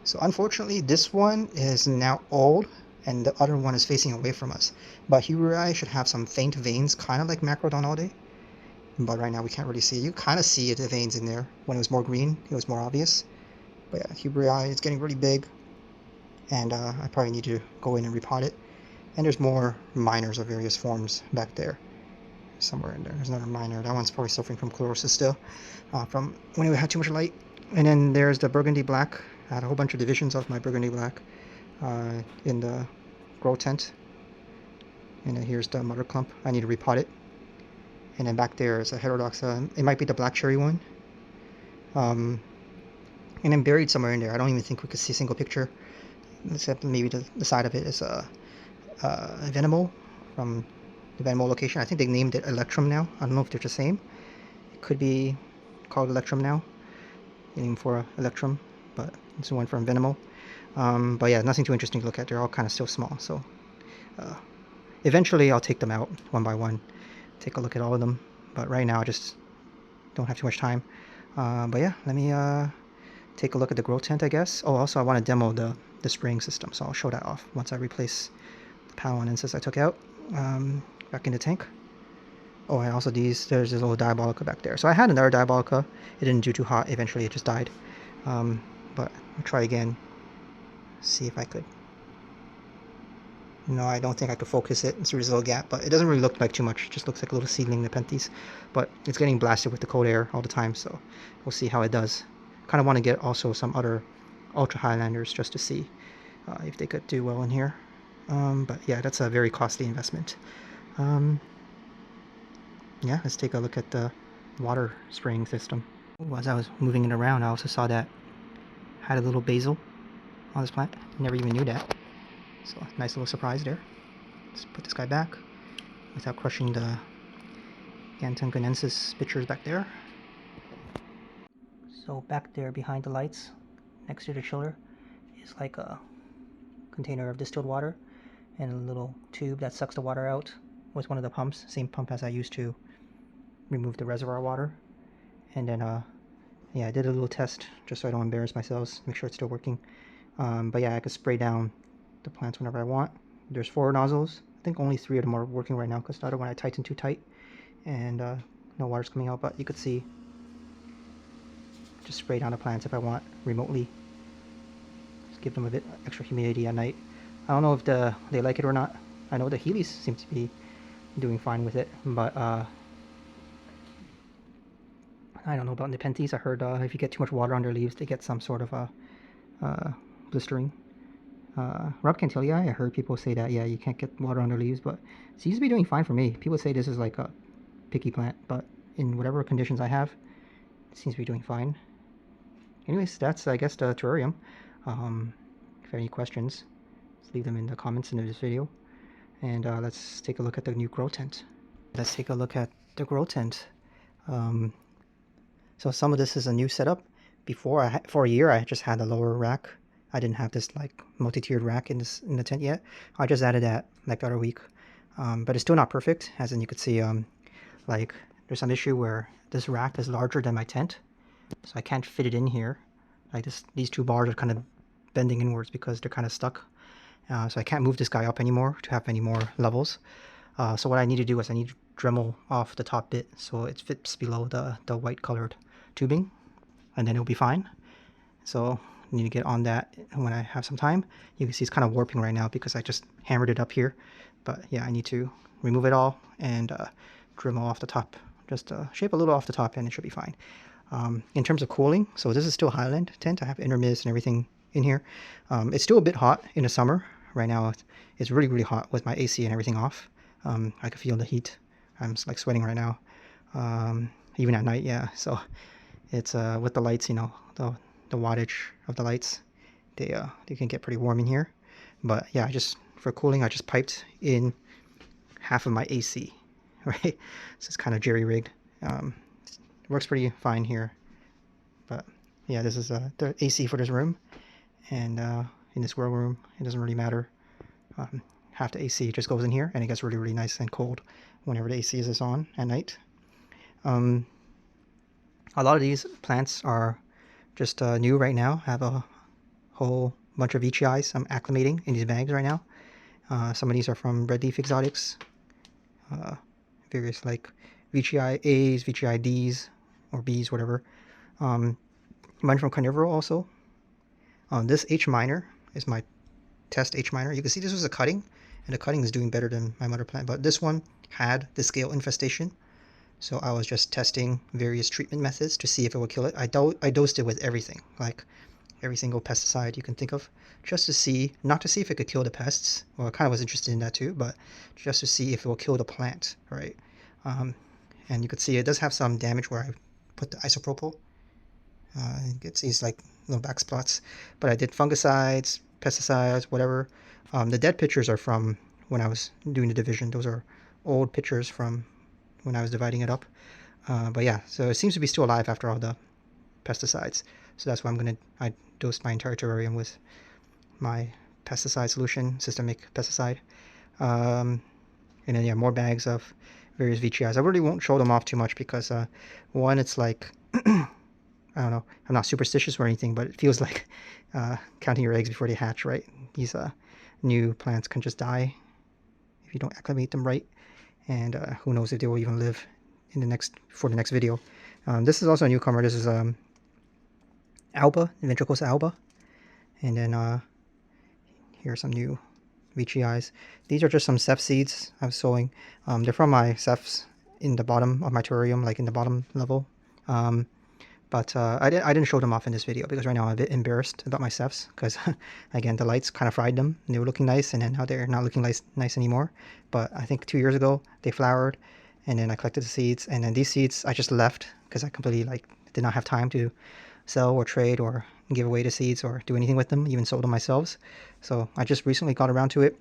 S1: So unfortunately, this one is now old, and the other one is facing away from us. But Hubrii should have some faint veins, kind of like Macrodonalde. But right now we can't really see. You kind of see the veins in there. When it was more green, it was more obvious. But yeah, Hubrii is getting really big, and I probably need to go in and repot it. And there's more minors of various forms back there. Somewhere in there. There's another minor. That one's probably suffering from chlorosis still, from when it had too much light. And then there's the burgundy black. I had a whole bunch of divisions of my burgundy black in the grow tent. And then here's the mother clump. I need to repot it. And then back there is a heterodoxa. It might be the black cherry one. And then buried somewhere in there, I don't even think we could see a single picture, except maybe the side of it is a Venimo from the Venimo location. I think they named it Electrum now. I don't know if they're the same. It could be called Electrum now. Named for Electrum, but it's one from Venimo. But yeah, nothing too interesting to look at. They're all kind of still small. So eventually I'll take them out one by one, take a look at all of them. But right now I just don't have too much time. But yeah, let me take a look at the grow tent, I guess. Oh, also I want to demo the spraying system, so I'll show that off once I replace the panel and incense I took out back in the tank. Oh, and also there's this little Diabolica back there. So I had another Diabolica. It didn't do too hot. Eventually it just died. But I'll try again. See if I could. No, I don't think I could focus it. It's a little gap, but it doesn't really look like too much. It just looks like a little seedling Nepenthes. But it's getting blasted with the cold air all the time, so we'll see how it does. Kind of want to get also some other Ultra Highlanders just to see if they could do well in here. But yeah, that's a very costly investment. Yeah, let's take a look at the water spraying system. As I was moving it around, I also saw that had a little basil on this plant. Never even knew that. So nice little surprise there. Let's put this guy back without crushing the Gantongonensis pitchers back there. So back there behind the lights, next to the chiller, is like a container of distilled water and a little tube that sucks the water out with one of the pumps, same pump as I used to remove the reservoir water. And then yeah, I did a little test just so I don't embarrass myself, make sure it's still working. But yeah, I could spray down the plants whenever I want. There's 4 nozzles. I think only 3 of them are working right now because the other one I tightened too tight and no water's coming out, but you could see just spray down the plants if I want remotely. Just give them a bit extra humidity at night. I don't know if they like it or not. I know the Heelys seem to be doing fine with it, but I don't know about Nepenthes. I heard if you get too much water on their leaves, they get some sort of blistering. Rob can tell you, I heard people say that, yeah, you can't get water on their leaves, but it seems to be doing fine for me. People say this is like a picky plant, but in whatever conditions I have, it seems to be doing fine. Anyways, that's, I guess, the terrarium. If you have any questions, let's leave them in the comments in this video. And let's take a look at the new grow tent. Let's take a look at the grow tent. So some of this is a new setup. Before, for a year, I just had a lower rack. I didn't have this like multi-tiered rack in the tent yet. I just added that like the other week. But it's still not perfect, as in you could see like there's some issue where this rack is larger than my tent, so I can't fit it in here. Like these 2 bars are kind of bending inwards because they're kind of stuck. So I can't move this guy up anymore to have any more levels. So what I need to do is I need to Dremel off the top bit so it fits below the white colored tubing, and then it'll be fine. So I need to get on that when I have some time. You can see it's kind of warping right now because I just hammered it up here. But yeah, I need to remove it all and Dremel off the top. Just shape a little off the top and it should be fine. In terms of cooling, so this is still Highland tent. I have intermiss and everything in here. It's still a bit hot in the summer. Right now it's really, really hot with my AC and everything off. I can feel the heat. I'm like sweating right now. Even at night, yeah. So it's with the lights, you know, the wattage of the lights, they can get pretty warm in here. But yeah, for cooling, I just piped in half of my AC, right? So it's kind of jerry-rigged. It works pretty fine here. But yeah, this is the AC for this room, and in this grow room, it doesn't really matter. Half the AC just goes in here, and it gets really, really nice and cold whenever the AC is on at night. A lot of these plants are just new right now. I have a whole bunch of VGIs I'm acclimating in these bags right now. Some of these are from Red Leaf Exotics. Various like VGI A's, VGI D's, or B's, whatever. A bunch from Carnivorous also. This H minor is my test H minor. You can see this was a cutting, and the cutting is doing better than my mother plant. But this one had the scale infestation, so I was just testing various treatment methods to see if it would kill it. I dosed it with everything, like every single pesticide you can think of, just to see, not to see if it could kill the pests. Well, I kind of was interested in that too, but just to see if it will kill the plant, right? And you could see it does have some damage where I put the isopropyl. It gets these like little back spots, but I did fungicides, pesticides, whatever. The dead pictures are from when I was doing the division. Those are old pictures from when I was dividing it up. But yeah, so it seems to be still alive after all the pesticides. So that's why I dosed my entire terrarium with my pesticide solution, systemic pesticide. And then yeah, more bags of various VGIs. I really won't show them off too much because one, it's like I don't know, I'm not superstitious or anything, but it feels like counting your eggs before they hatch, right? These new plants can just die if you don't acclimate them right, and who knows if they will even live in for the next video. This is also a newcomer. This is Alba, Ventricosa alba, and then here are some new VGIs. These are just some Sept seeds I was sowing. They're from my Septs in the bottom of my terrarium, like in the bottom level. But I didn't show them off in this video because right now I'm a bit embarrassed about my Septs because, again, the lights kind of fried them. They were looking nice, and then now they're not looking nice anymore. But I think 2 years ago they flowered, and then I collected the seeds, and then these seeds I just left because I completely did not have time to sell or trade or give away the seeds or do anything with them, even sold them myself. So I just recently got around to it.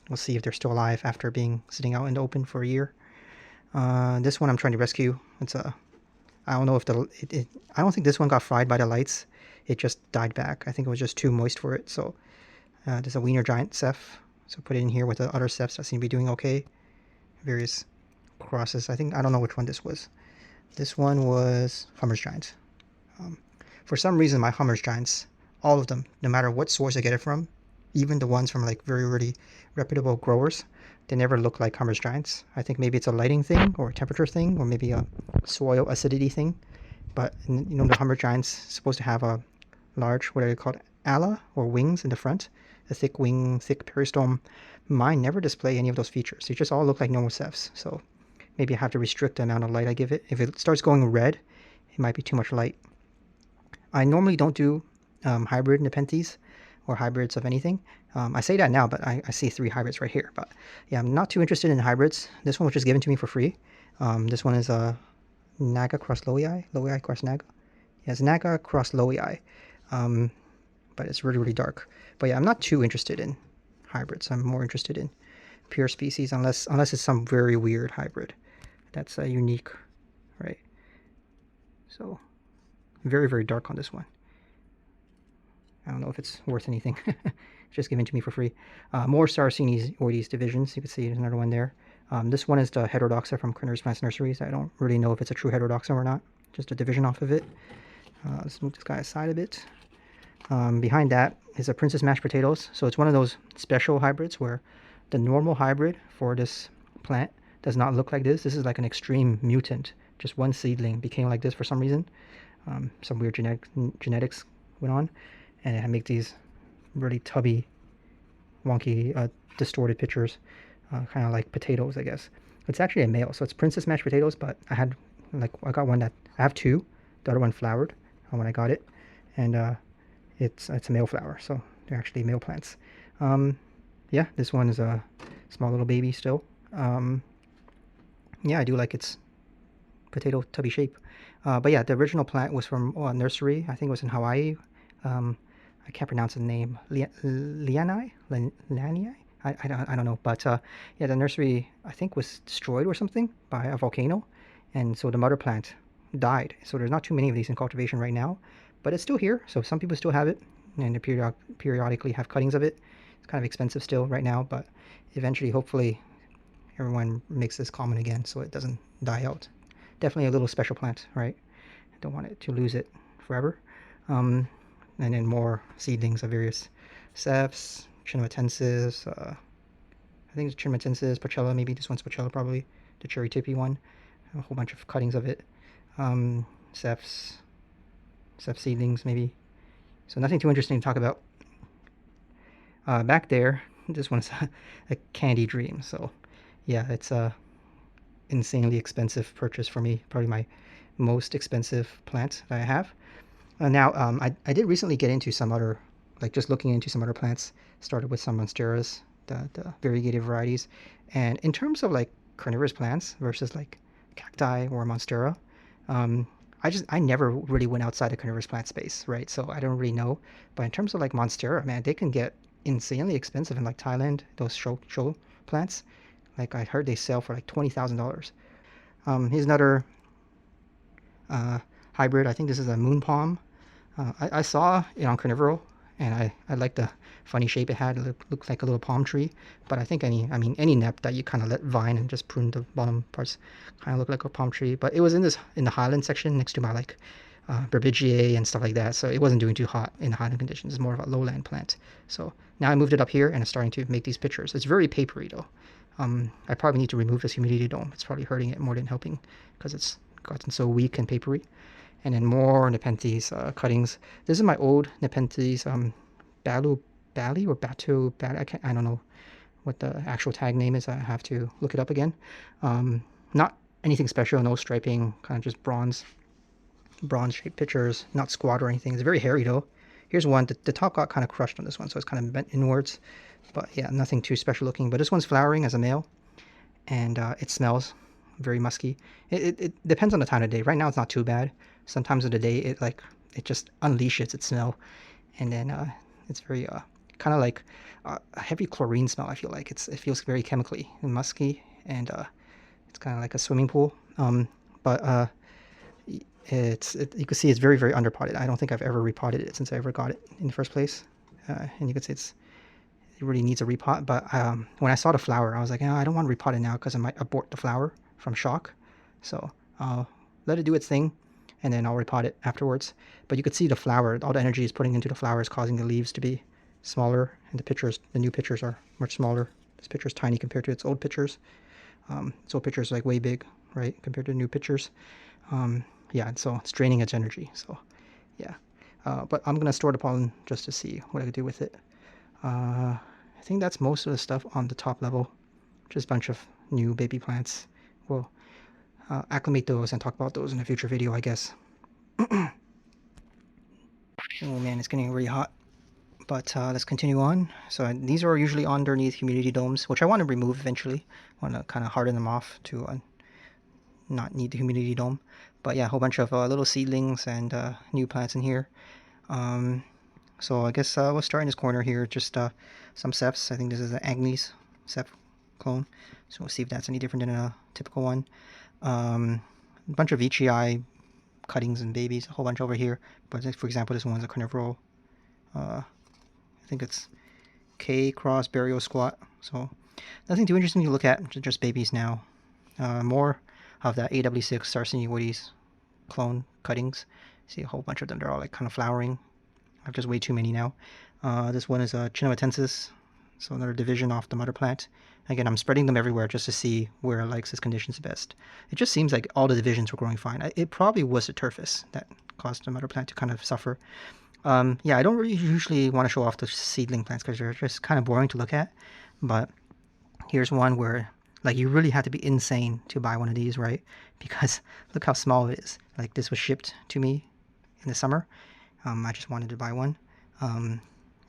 S1: We'll see if they're still alive after being sitting out in the open for a year. This one I'm trying to rescue. It's I don't know if I don't think this one got fried by the lights. It just died back. I think it was just too moist for it. So there's a Wiener Giant Sept. So put it in here with the other Septs that seem to be doing okay. Various crosses. I don't know which one this was. This one was Hummer's Giant. For some reason, my Hummer's Giants, all of them, no matter what source I get it from, even the ones from like very, really reputable growers, they never look like Hummer's Giants. I think maybe it's a lighting thing or a temperature thing or maybe a soil acidity thing. But you know, the Hummer Giant's supposed to have a large, what are they called, ala or wings in the front, a thick wing, thick peristome. Mine never display any of those features. They just all look like normal Septs. So maybe I have to restrict the amount of light I give it. If it starts going red, it might be too much light. I normally don't do hybrid Nepenthes or hybrids of anything. I say that now, but I see 3 hybrids right here. But yeah, I'm not too interested in hybrids. This one was just given to me for free. This one is Naga cross Lowii, Lowii cross Naga. Yeah, it's Naga cross Lowii, but it's really, really dark. But yeah, I'm not too interested in hybrids. I'm more interested in pure species, unless it's some very weird hybrid that's unique, right? So very, very dark on this one. I don't know if it's worth anything. Just given to me for free. More Saraceni's Oides divisions. You can see there's another one there. This one is the Heterodoxa from Carnivorous Plants Nurseries. I don't really know if it's a true Heterodoxa or not. Just a division off of it. Let's move this guy aside a bit. Behind that is a Princess Mashed Potatoes. So it's one of those special hybrids where the normal hybrid for this plant does not look like this. This is like an extreme mutant. Just one seedling became like this for some reason. Some weird genetics went on, and it makes these really tubby, wonky, distorted pictures, kind of like potatoes, I guess. It's actually a male, so it's Princess Mashed Potatoes, but I got one that, I have 2. The other one flowered when I got it, and it's a male flower, so they're actually male plants. Yeah, this one is a small little baby still. Yeah, I do like its potato tubby shape. But yeah, the original plant was from a nursery. I think it was in Hawaii. I can't pronounce the name. Lanii? I don't know. But yeah, the nursery, I think, was destroyed or something by a volcano. And so the mother plant died. So there's not too many of these in cultivation right now. But it's still here. So some people still have it. And they periodically have cuttings of it. It's kind of expensive still right now. But eventually, hopefully, everyone makes this common again so it doesn't die out. Definitely a little special plant, right? I don't want it to lose it forever. And then more seedlings of various Septs, Chinamatensis, I think it's Chinamatensis, Pachella, maybe this one's Pachella probably, the cherry tippy one, a whole bunch of cuttings of it, Septs, Sept seedlings maybe. So nothing too interesting to talk about. Back there, This one's a candy dream. So yeah, it's a insanely expensive purchase for me. Probably my most expensive plant that I have. Now, I did recently get into some other, like just looking into some other plants. Started with some monsteras, the variegated varieties. And in terms of like carnivorous plants versus like cacti or monstera, um, I never really went outside the carnivorous plant space, right? So I don't really know. But in terms of like monstera, man, they can get insanely expensive in like Thailand. Those show plants, like I heard they sell for like $20,000. Here's another uh, hybrid. I think this is a moon palm. I saw it on Carnivoro, and I like the funny shape it had. It looked like a little palm tree. But I think any nep that you kind of let vine and just prune the bottom parts kind of look like a palm tree. But it was in the Highland section next to my like Berbigiae and stuff like that. So it wasn't doing too hot in Highland conditions. It's more of a lowland plant. So now I moved it up here and it's starting to make these pictures. It's very papery though. I probably need to remove this humidity dome. It's probably hurting it more than helping because it's gotten so weak and papery. And then more Nepenthes cuttings. This is my old Nepenthes Balu Bali or Batu Bali. I don't know what the actual tag name is. I have to look it up again. Not anything special, no striping, kind of just bronze shaped pictures, not squat or anything. It's very hairy though. Here's one. The top got kind of crushed on this one, so it's kind of bent inwards. But yeah, nothing too special looking. But this one's flowering as a male, and it smells very musky. It depends on the time of day. Right now it's not too bad. Sometimes of the day it just unleashes its smell, and then it's very kind of like a heavy chlorine smell. I feel like it feels very chemically and musky, and it's kind of like a swimming pool. But you can see it's very underpotted. I don't think I've ever repotted it since I ever got it in the first place, and you can see it really needs a repot. But when I saw the flower, I was like, oh, I don't want to repot it now because I might abort the flower from shock. So I'll let it do its thing, and then I'll repot it afterwards. But you could see the flower, all the energy is putting into the flower is causing the leaves to be smaller, and the new pictures are much smaller. This picture is tiny compared to its old pictures. Its old pictures like way big, right, compared to the new pictures. Yeah, so it's draining its energy. So yeah, but I'm gonna store the pollen just to see what I could do with it. I think that's most of the stuff on the top level. Just a bunch of new baby plants. We'll acclimate those and talk about those in a future video, I guess. Oh man, it's getting really hot. But let's continue on. So these are usually underneath humidity domes, which I want to remove eventually. I want to kind of harden them off to not need the humidity dome. But yeah, a whole bunch of little seedlings and new plants in here. So I guess we'll start in this corner here. Just some Septs. I think this is an Agnes Sept clone. So we'll see if that's any different than a typical one. A bunch of Veitchii cuttings and babies. A whole bunch over here. But for example, this one's a Carnivorous. I think it's K cross burial squat. So nothing too interesting to look at. Just babies now. More of that AW6 Sarcini Woodies clone cuttings. See a whole bunch of them. They're all like kind of flowering. I've just way too many now. This one is a Chinamatensis, so another division off the mother plant. Again, I'm spreading them everywhere just to see where it likes its conditions best. It just seems like all the divisions were growing fine. It probably was the turfus that caused the mother plant to kind of suffer. Yeah, I don't really usually want to show off the seedling plants because they're just kind of boring to look at. But here's one where like you really have to be insane to buy one of these, right? Because look how small it is. Like this was shipped to me in the summer. I just wanted to buy one.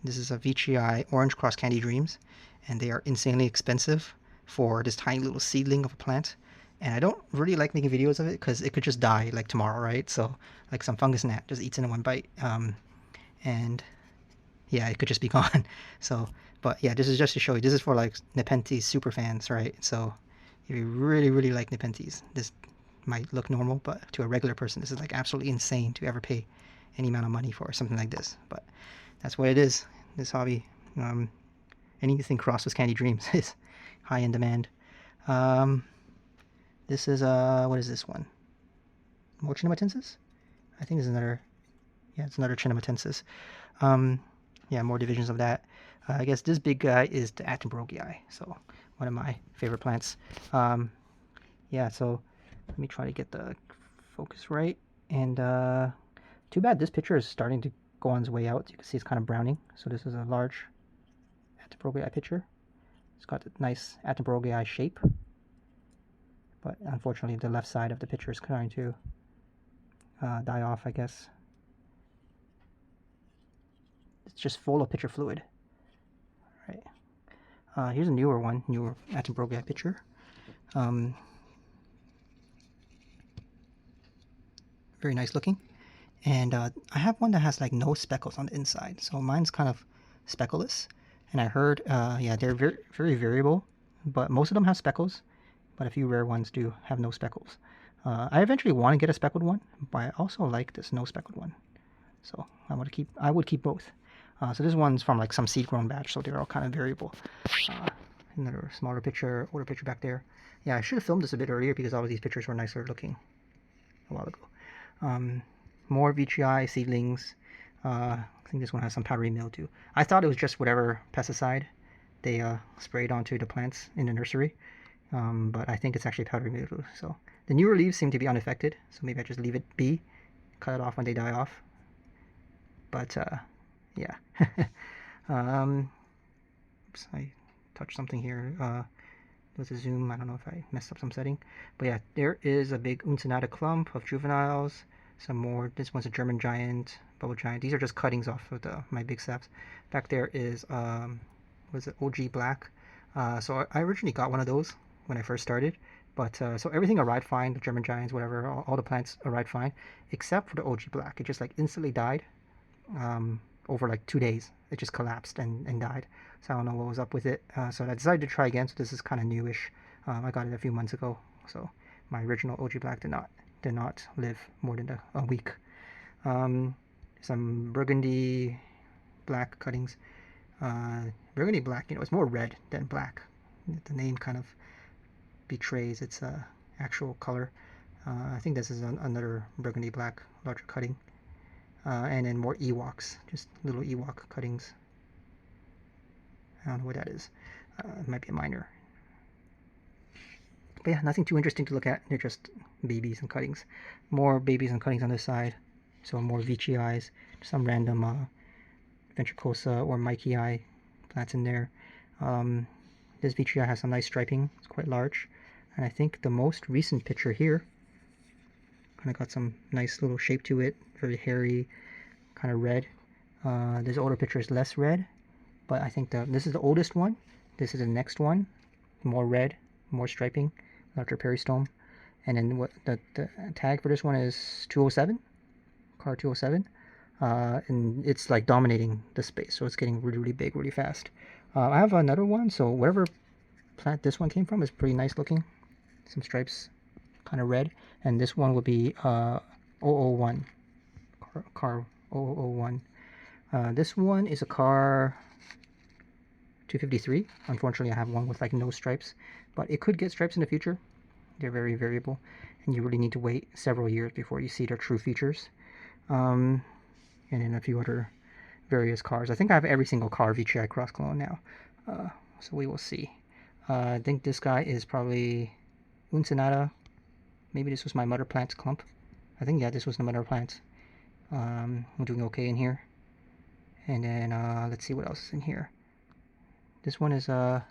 S1: This is a Veitchii Orange Cross Candy Dreams, and they are insanely expensive for this tiny little seedling of a plant. And I don't really like making videos of it because it could just die like tomorrow, right? So like some fungus gnat just eats it in one bite. And yeah, it could just be gone. So, but yeah, this is just to show you. This is for like Nepenthes super fans, right? So if you really like Nepenthes, this might look normal, but to a regular person, this is like absolutely insane to ever pay any amount of money for something like this. But that's what it is. This hobby, anything crossed with Candy Dreams is high in demand. This is what is this one? More Chinamatensis? I think this is another. Yeah, it's another Chinamatensis. Yeah, more divisions of that. I guess this big guy is the Attenboroughi, so one of my favorite plants. Yeah, so let me try to get the focus right. And too bad this picture is starting to go on its way out. You can see it's kind of browning. So this is a large Attenborough picture. It's got a nice Attenborough shape, but unfortunately the left side of the picture is trying to die off, I guess. It's just full of picture fluid. All right. Here's a newer one, newer Attenborough picture. Very nice looking. And I have one that has like no speckles on the inside, so mine's kind of speckless. And I heard, yeah, they're very, very variable, but most of them have speckles, but a few rare ones do have no speckles. I eventually want to get a speckled one, but I also like this no speckled one, so I would keep both. So this one's from like some seed grown batch, so they're all kind of variable. Another smaller picture, older picture back there. Yeah, I should have filmed this a bit earlier because all of these pictures were nicer looking a while ago. More VGI seedlings. I think this one has some powdery mildew. I thought it was just whatever pesticide they sprayed onto the plants in the nursery, but I think it's actually powdery mildew. So the newer leaves seem to be unaffected, so maybe I just leave it be, cut it off when they die off. But yeah. Oops, I touched something here. With a zoom, I don't know if I messed up some setting, but yeah, there is a big Uncinata clump of juveniles. Some more. This one's a German giant, bubble giant. These are just cuttings off of my big Septs. Back there is was it OG black? So I originally got one of those when I first started, but so everything arrived fine. The German giants, whatever, all the plants arrived fine, except for the OG black. It just like instantly died. Over like 2 days, it just collapsed and died. So I don't know what was up with it. So I decided to try again. So this is kind of newish. I got it a few months ago. So my original OG black did not live more than a week. Some burgundy black cuttings. Burgundy black, it's more red than black. The name kind of betrays its actual color. I think this is another burgundy black larger cutting. And then more Ewoks, just little Ewok cuttings. I don't know what that is. It might be a minor. But yeah, nothing too interesting to look at. They're just babies and cuttings. More babies and cuttings on this side. So more VGIs, some random Ventricosa or Mikei plants in there. This VGI has some nice striping. It's quite large. And I think the most recent picture here kind of got some nice little shape to it. Very hairy, kind of red. This older picture is less red, but I think this is the oldest one. This is the next one, more red, more striping, larger peristome. And then what the tag for this one is 207, car 207. And it's like dominating the space, so it's getting really, really big, really fast. I have another one, so whatever plant this one came from is pretty nice looking. Some stripes, kind of red. And this one will be 001, car 001. This one is a car 253. Unfortunately, I have one with like no stripes, but it could get stripes in the future. They're very variable, and you really need to wait several years before you see their true features. And then a few other various cars. I think I have every single car VGI cross clone now, so we will see. I think this guy is probably Uncinata. Maybe this was my mother plant's clump. I think, yeah, this was the mother plant. I'm doing okay in here. And then let's see what else is in here. This one is I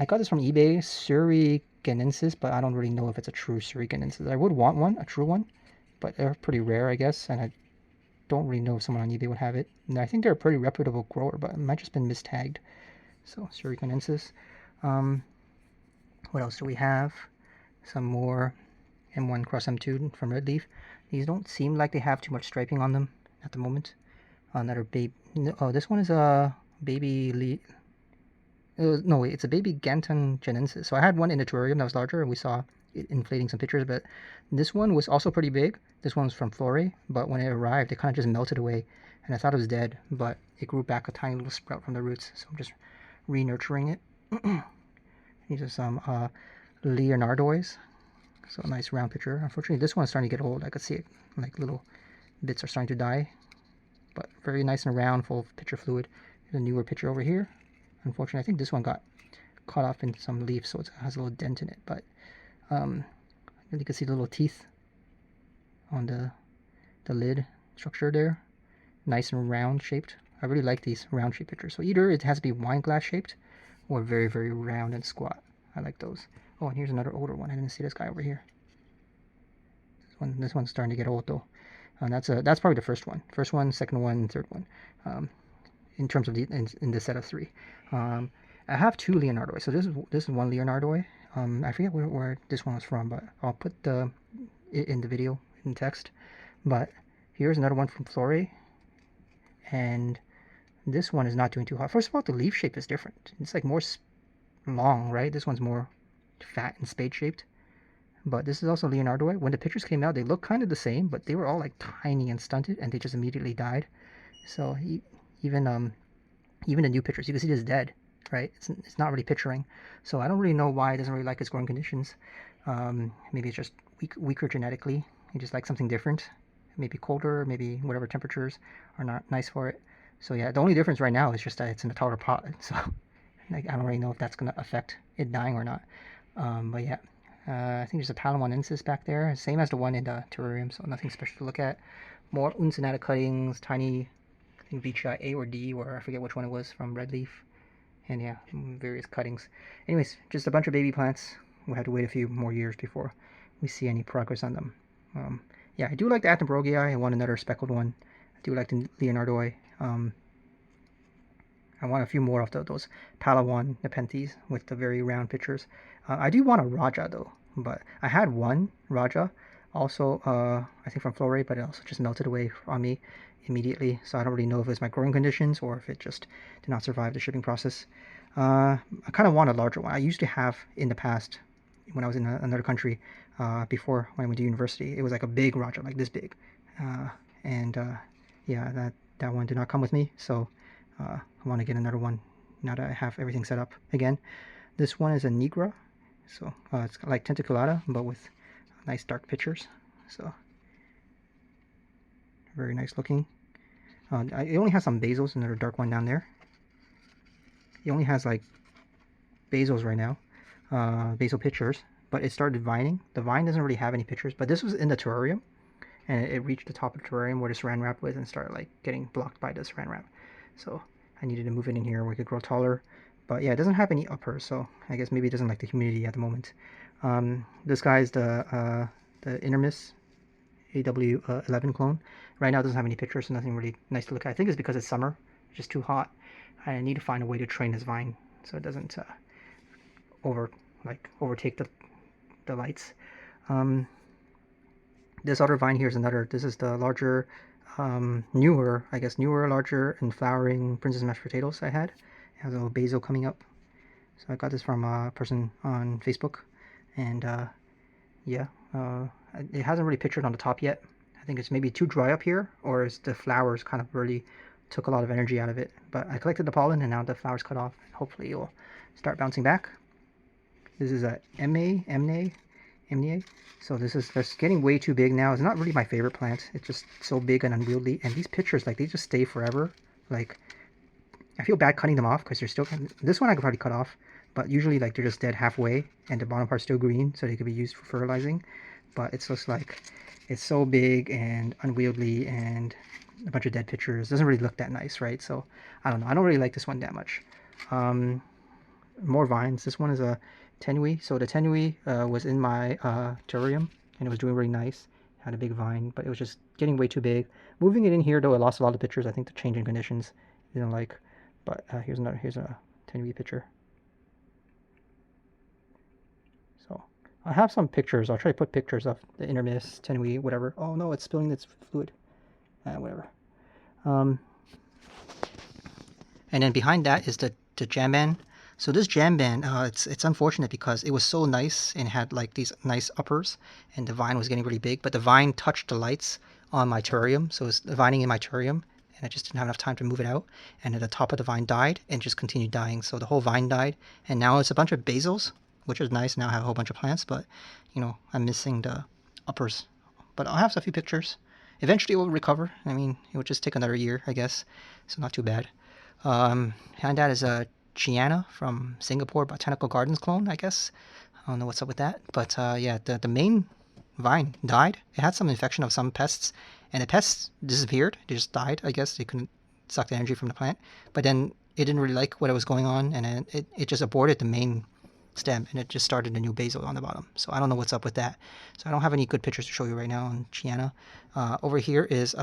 S1: got this from eBay, Surrey-Ganensis, but I don't really know if it's a true Surrey-Ganensis. I would want one, a true one, but they're pretty rare, I guess, and I don't really know if someone on eBay would have it. And I think they're a pretty reputable grower, but it might just been mistagged. So Surrey-Ganensis. What else do we have? Some more M1 cross M2 from Red Leaf. These don't seem like they have too much striping on them at the moment. Another baby. Oh, this one is a baby. No, wait, it's a baby Ganton Genensis. So I had one in the terrarium that was larger, and we saw it inflating some pictures. But this one was also pretty big. This one's from Flore, but when it arrived, it kind of just melted away, and I thought it was dead. But it grew back a tiny little sprout from the roots. So I'm just re-nurturing it. These are some Leonardois. So a nice round picture. Unfortunately, this one's starting to get old. I could see it, like little bits are starting to die. But very nice and round, full of picture fluid. There's a newer picture over here. Unfortunately, I think this one got caught off in some leaf, so it has a little dent in it. But you can see the little teeth on the lid structure there. Nice and round shaped. I really like these round shaped pictures. So either it has to be wine glass shaped or very, very round and squat. I like those. Oh, and here's another older one. I didn't see this guy over here. This one's starting to get old though. That's probably the first one, second one, third one, in terms of in the set of 3. I have 2 Leonardoi. So this is one Leonardoi. I forget where this one was from, but I'll put it in the video in text. But here's another one from Flore, and this one is not doing too hot. First of all, the leaf shape is different. It's like more long, right? This one's more fat and spade shaped. But this is also Leonardoi. When the pictures came out, they looked kind of the same, but they were all like tiny and stunted, and they just immediately died. So even the new pictures, you can see this dead, right? It's not really picturing. So I don't really know why it doesn't really like its growing conditions. Maybe it's just weaker genetically. You just like something different. Maybe colder, maybe whatever temperatures are not nice for it. So yeah, the only difference right now is just that it's in a taller pot. So like, I don't really know if that's gonna affect it dying or not. But yeah. I think there's a Palamonensis back there, same as the one in the terrarium, so nothing special to look at. More uncinata cuttings, tiny, I think Vicia A or D, or I forget which one it was, from Red Leaf. And yeah, various cuttings. Anyways, just a bunch of baby plants. We'll have to wait a few more years before we see any progress on them. Yeah, I do like the Attenborougii. I want another speckled one. I do like the Leonardoi. I want a few more of those Palawan Nepenthes with the very round pictures. I do want a Raja though, but I had one Raja also, I think from Flore, but it also just melted away on me immediately. So I don't really know if it's my growing conditions or if it just did not survive the shipping process. I kind of want a larger one. I used to have in the past, when I was in another country, before when I went to university, it was like a big Raja, like this big. Yeah, that one did not come with me, so I want to get another one now that I have everything set up again. This one is a Nigra, so it's like Tentaculata, but with nice dark pictures. So very nice looking. It only has some basils, another dark one down there. It only has like basils right now, basil pictures, but it started vining. The vine doesn't really have any pictures, but this was in the terrarium, and it reached the top of the terrarium where the saran wrap was and started like getting blocked by the saran wrap. So I needed to move it in here where it could grow taller. But yeah, it doesn't have any uppers, so I guess maybe it doesn't like the humidity at the moment. This guy is the Intermis AW11 clone. Right now it doesn't have any pictures, so nothing really nice to look at. I think it's because it's summer, it's just too hot. I need to find a way to train this vine so it doesn't overtake the lights. This other vine here is another. This is the larger, newer, larger and flowering princess mashed potatoes I had. It has a little basil coming up. So I got this from a person on Facebook, and yeah, it hasn't really pictured on the top yet. I think it's maybe too dry up here, or is the flowers kind of really took a lot of energy out of it. But I collected the pollen, and now the flowers cut off. Hopefully it will start bouncing back. This is a MNA. So this is just getting way too big now. It's not really my favorite plant. It's just so big and unwieldy. And these pictures, like, they just stay forever. Like, I feel bad cutting them off because they're still... This one I could probably cut off. But usually, like, they're just dead halfway. And the bottom part's still green. So they could be used for fertilizing. But it's just like... It's so big and unwieldy and a bunch of dead pictures. Doesn't really look that nice, right? So, I don't know. I don't really like this one that much. More vines. This one is a Tenui. So the Tenui was in my terrarium, and it was doing really nice. It had a big vine, but it was just getting way too big. Moving it in here, though, I lost a lot of pictures. I think the change in conditions didn't like. But here's a Tenui picture. So I have some pictures. I'll try to put pictures of the Intermis, Tenui, whatever. Oh no, it's spilling its fluid. Whatever. And then behind that is the Jamban. So this Jamban, it's unfortunate because it was so nice and had like these nice uppers, and the vine was getting really big, but the vine touched the lights on my terrarium, so it's vining in my terrarium, and I just didn't have enough time to move it out, and at the top of the vine died and just continued dying. So the whole vine died, and now it's a bunch of basils, which is nice. Now I have a whole bunch of plants, but you know, I'm missing the uppers. But I'll have a few pictures. Eventually it will recover. I mean, it would just take another year, I guess, so not too bad. Behind that is a Chiana from Singapore Botanical Gardens clone, I guess. I don't know what's up with that. But yeah, the main vine died. It had some infection of some pests, and the pests disappeared. They just died, I guess. They couldn't suck the energy from the plant. But then it didn't really like what was going on, and then it just aborted the main stem, and it just started a new basil on the bottom. So I don't know what's up with that. So I don't have any good pictures to show you right now on Chiana. Over here is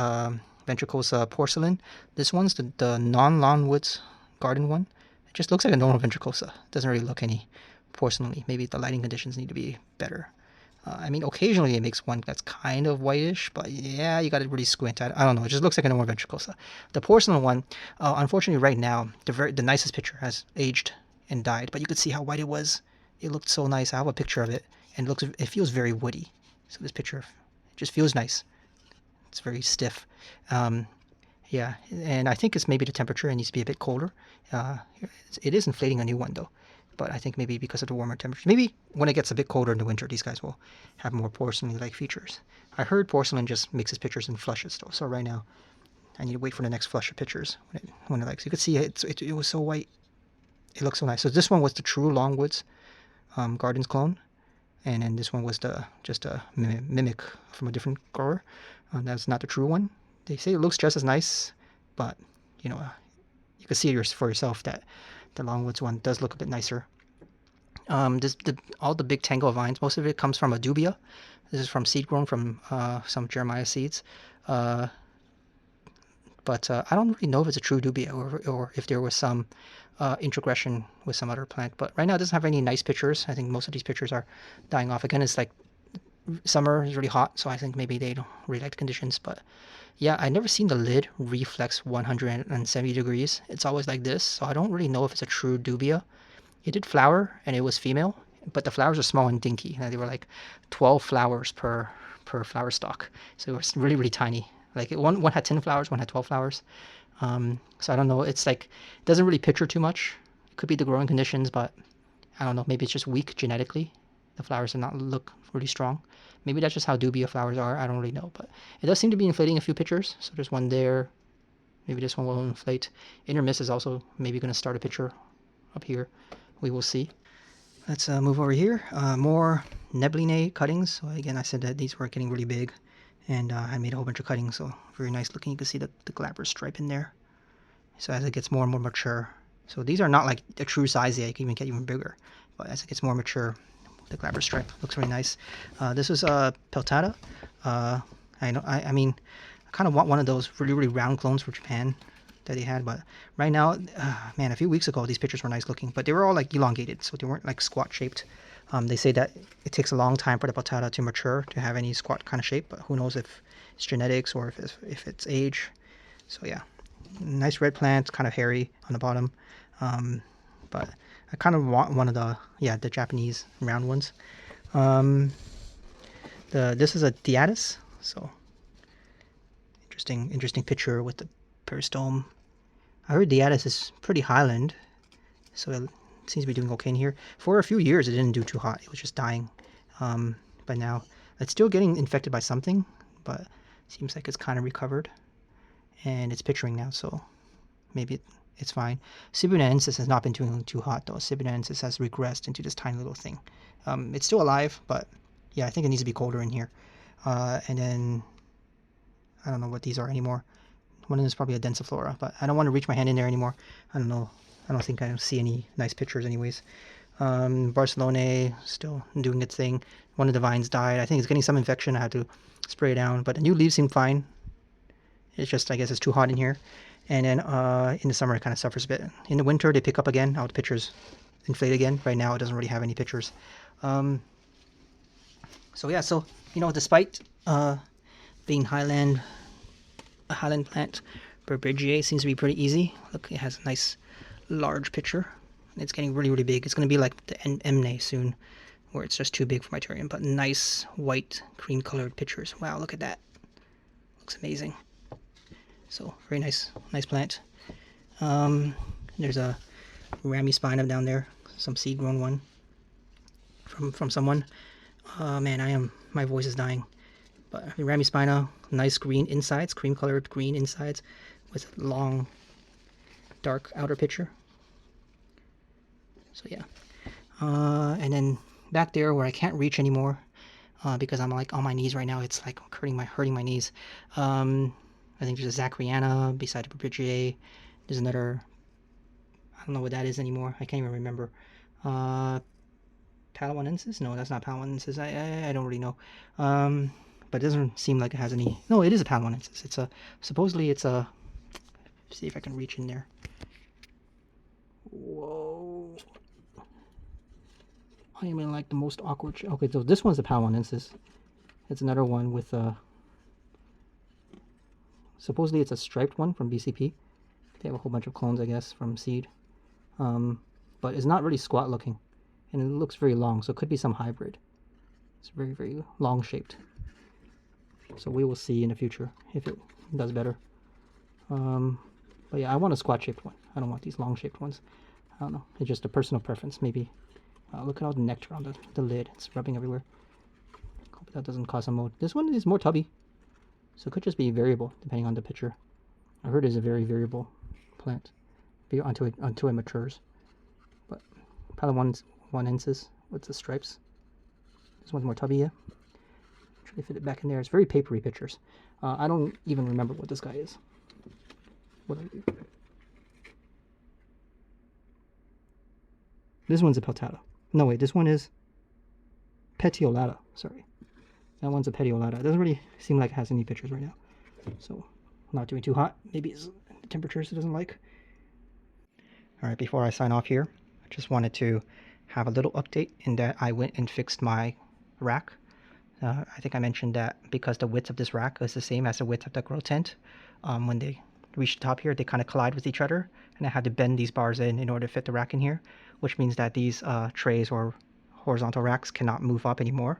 S1: Ventricosa porcelain. This one's the non-lawn woods garden one. It just looks like a normal Ventricosa. It doesn't really look any porcelainly. Maybe the lighting conditions need to be better. I mean, occasionally it makes one that's kind of whitish, but yeah, you got to really squint. I don't know. It just looks like a normal Ventricosa. The porcelain one, unfortunately, right now, the nicest picture has aged and died, but you could see how white it was. It looked so nice. I have a picture of it, and it feels very woody. So this picture, it just feels nice. It's very stiff. Yeah, and I think it's maybe the temperature. It needs to be a bit colder. It is inflating a new one though, but I think maybe because of the warmer temperature. Maybe when it gets a bit colder in the winter, these guys will have more porcelain-like features. I heard porcelain just mixes pictures and flushes though, so right now I need to wait for the next flush of pictures when it likes. You could see it was so white. It looks so nice. So this one was the true Longwoods Gardens clone, and then this one was just a mimic from a different grower. That's not the true one. They say it looks just as nice, but you know, you can see it for yourself that the Longwoods one does look a bit nicer. All the big tangle of vines, most of it comes from a dubia. This is from seed grown from some Jeremiah seeds. But I don't really know if it's a true dubia or if there was some introgression with some other plant. But right now it doesn't have any nice pictures. I think most of these pictures are dying off. Again, it's like summer is really hot, so I think maybe they don't really like the conditions. But yeah, I never seen the lid reflex 170 degrees. It's always like this, so I don't really know if it's a true dubia. It did flower, and it was female, but the flowers are small and dinky. They were like 12 flowers per flower stalk, so it was really, really tiny. Like one had 10 flowers, one had 12 flowers. So I don't know. It's like, it doesn't really picture too much. It could be the growing conditions, but I don't know. Maybe it's just weak genetically. The flowers do not look really strong. Maybe that's just how dubia flowers are. I don't really know, but it does seem to be inflating a few pictures. So there's one there. Maybe this one will inflate. Intermiss is also maybe going to start a picture up here. We will see. Let's move over here. More Nebline cuttings. So again, I said that these were getting really big, and I made a whole bunch of cuttings. So very nice looking. You can see the glabrous stripe in there. So as it gets more and more mature, so these are not like the true size yet. You can even get even bigger, but as it gets more mature, the glabrous stripe looks really nice. This is peltata. I mean, I kind of want one of those really, really round clones for Japan that they had, but right now, man, a few weeks ago these pictures were nice looking, but they were all like elongated, so they weren't like squat shaped. They say that it takes a long time for the peltata to mature to have any squat kind of shape, but who knows if it's genetics or if it's age. So yeah, nice red plant, kind of hairy on the bottom, but I kind of want one of the Japanese round ones. This is a Diatus, so interesting picture with the peristome. I heard Diatus is pretty Highland, so it seems to be doing okay in here. For a few years it didn't do too hot, it was just dying. But now it's still getting infected by something, but it seems like it's kind of recovered. And it's picturing now, so maybe it's fine. Sibunensis has not been doing too hot though. Sibunensis has regressed into this tiny little thing. It's still alive, but yeah, I think it needs to be colder in here. And then I don't know what these are anymore. One of them is probably a densiflora, but I don't want to reach my hand in there anymore. I don't know. I don't think I see any nice pictures anyways. Barcelona still doing its thing. One of the vines died. I think it's getting some infection. I had to spray it down, but the new leaves seem fine. It's just, I guess it's too hot in here. And then in the summer it kind of suffers a bit. In the winter they pick up again. All the pictures inflate again. Right now it doesn't really have any pictures. So yeah, so you know, despite being a Highland plant, Burbidgiae seems to be pretty easy. Look, it has a nice large picture. It's getting really, really big. It's going to be like the Emne soon, where it's just too big for my terrarium. But nice white, cream colored pictures. Wow, look at that. Looks amazing. So very nice plant. There's a Ramispina down there, some seed grown one from someone. Man, my voice is dying. But Ramispina, nice green insides, cream colored green insides with long dark outer picture. So yeah. And then back there where I can't reach anymore because I'm like on my knees right now, it's like hurting my knees. I think there's a Zacchariana beside the Perpetuae. There's another, I don't know what that is anymore. I can't even remember. Palawanensis? No, that's not Palawanensis. I don't really know. But it doesn't seem like it has any. No, it is a Palawanensis. It's a, supposedly it's a, see if I can reach in there. Whoa. I am in like the most awkward. Okay, so this one's a Palawanensis. It's another one with supposedly it's a striped one from BCP. They have a whole bunch of clones, I guess, from seed. But it's not really squat looking, and it looks very long, so it could be some hybrid. It's very, very long shaped. So we will see in the future if it does better. But yeah, I want a squat shaped one. I don't want these long shaped ones. I don't know. It's just a personal preference. Maybe. Look at all the nectar on the lid. It's rubbing everywhere. Hope that doesn't cause some mold. This one is more tubby, so it could just be variable depending on the picture. I heard it's a very variable plant until it matures. But Palawanensis with the stripes. This one's more tubby, yeah. Try to fit it back in there. It's very papery pictures. I don't even remember what this guy is. What are you? This one's a Peltata. No, wait, this one is Petiolata. Sorry. That one's a Petiolata. It doesn't really seem like it has any pictures right now. So, not doing too hot. Maybe it's the temperatures it doesn't like. Alright, before I sign off here, I just wanted to have a little update in that I went and fixed my rack. I think I mentioned that because the width of this rack is the same as the width of the grow tent, when they reach the top here, they kind of collide with each other, and I had to bend these bars in order to fit the rack in here, which means that these trays or horizontal racks cannot move up anymore,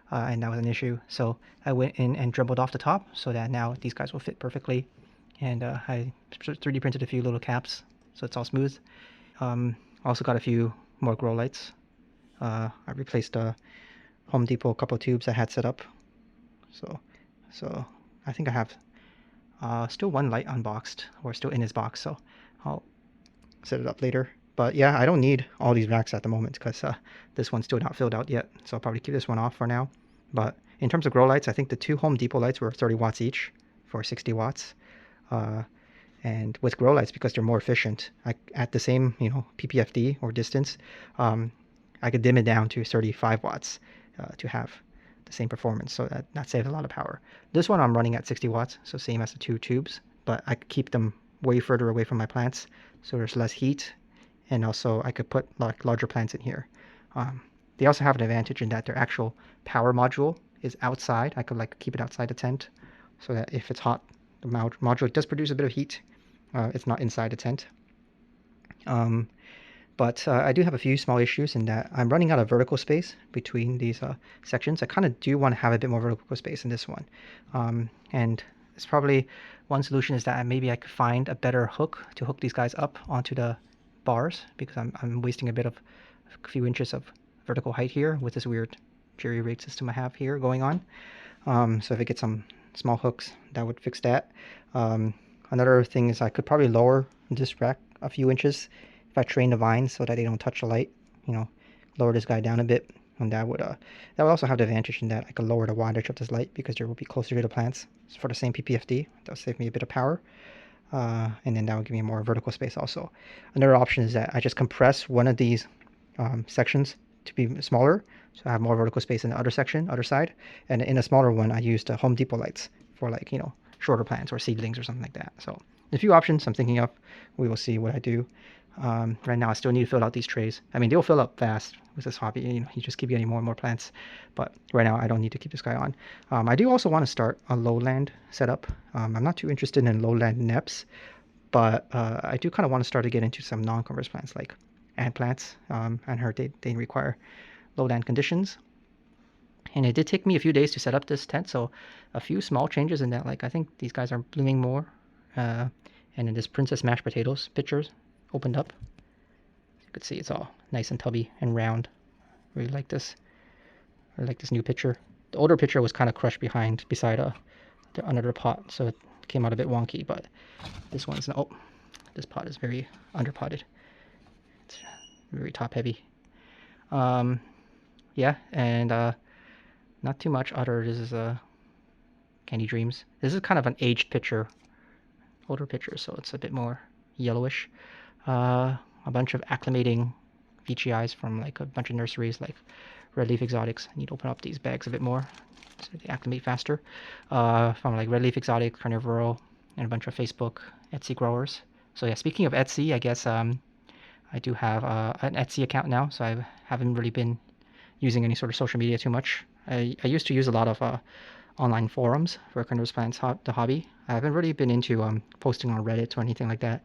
S1: and that was an issue. So I went in and dribbled off the top so that now these guys will fit perfectly, and I 3D printed a few little caps so it's all smooth. Also got a few more grow lights. I replaced Home Depot couple tubes I had set up, so I think I have still one light unboxed, or still in his box, so I'll set it up later. But yeah, I don't need all these racks at the moment because this one's still not filled out yet, so I'll probably keep this one off for now. But in terms of grow lights, I think the 2 Home Depot lights were 30 watts each for 60 watts. And with grow lights, because they're more efficient, at the same PPFD or distance, I could dim it down to 35 watts to have the same performance, so that saves a lot of power. This one I'm running at 60 watts, so same as the 2 tubes, but I could keep them way further away from my plants, so there's less heat, and also I could put like larger plants in here. They also have an advantage in that their actual power module is outside. I could like keep it outside the tent, so that if it's hot, the module does produce a bit of heat. It's not inside the tent. But I do have a few small issues in that I'm running out of vertical space between these sections. I kind of do want to have a bit more vertical space in this one. And it's probably one solution is that maybe I could find a better hook to hook these guys up onto the bars, because I'm wasting a few inches of vertical height here with this weird jerry rig system I have here going on. So if I get some small hooks, that would fix that. Another thing is I could probably lower this rack a few inches if I train the vines so that they don't touch the light. Lower this guy down a bit, and that would also have the advantage in that I could lower the wattage of this light because it will be closer to the plants. So for the same PPFD, that'll save me a bit of power, and then that will give me more vertical space also. Another option is that I just compress one of these sections to be smaller, so I have more vertical space in the other side, and in a smaller one I used Home Depot lights for like shorter plants or seedlings or something like that. So a few options I'm thinking of. We will see what I do. Right now I still need to fill out these trays. I mean, they'll fill up fast with this hobby. You just keep getting more and more plants, but right now I don't need to keep this guy on. I do also want to start a lowland setup. I'm not too interested in lowland neps, but I do kind of want to start to get into some non-converse plants like ant plants. I heard they require lowland conditions. And it did take me a few days to set up this tent, so a few small changes in that. Like I think these guys are blooming more. And then this Princess Mashed Potatoes pictures opened up. You could see it's all nice and tubby and round. Really like this. I like this new picture. The older picture was kind of crushed beside under the pot, so it came out a bit wonky. But this one's this pot is very underpotted. It's very top heavy. Yeah, and not too much other. This is Candy Dreams. This is kind of an aged picture older pictures, so it's a bit more yellowish. A bunch of acclimating VGIs from like a bunch of nurseries, like Red Leaf Exotics. I need to open up these bags a bit more so they acclimate faster. From like Red Leaf Exotic, Carnivorous, and a bunch of Facebook Etsy growers. So yeah, speaking of Etsy, I guess I do have an Etsy account now, so I haven't really been using any sort of social media too much. I used to use a lot of online forums for Carnivorous Plants, the hobby. I haven't really been into posting on Reddit or anything like that,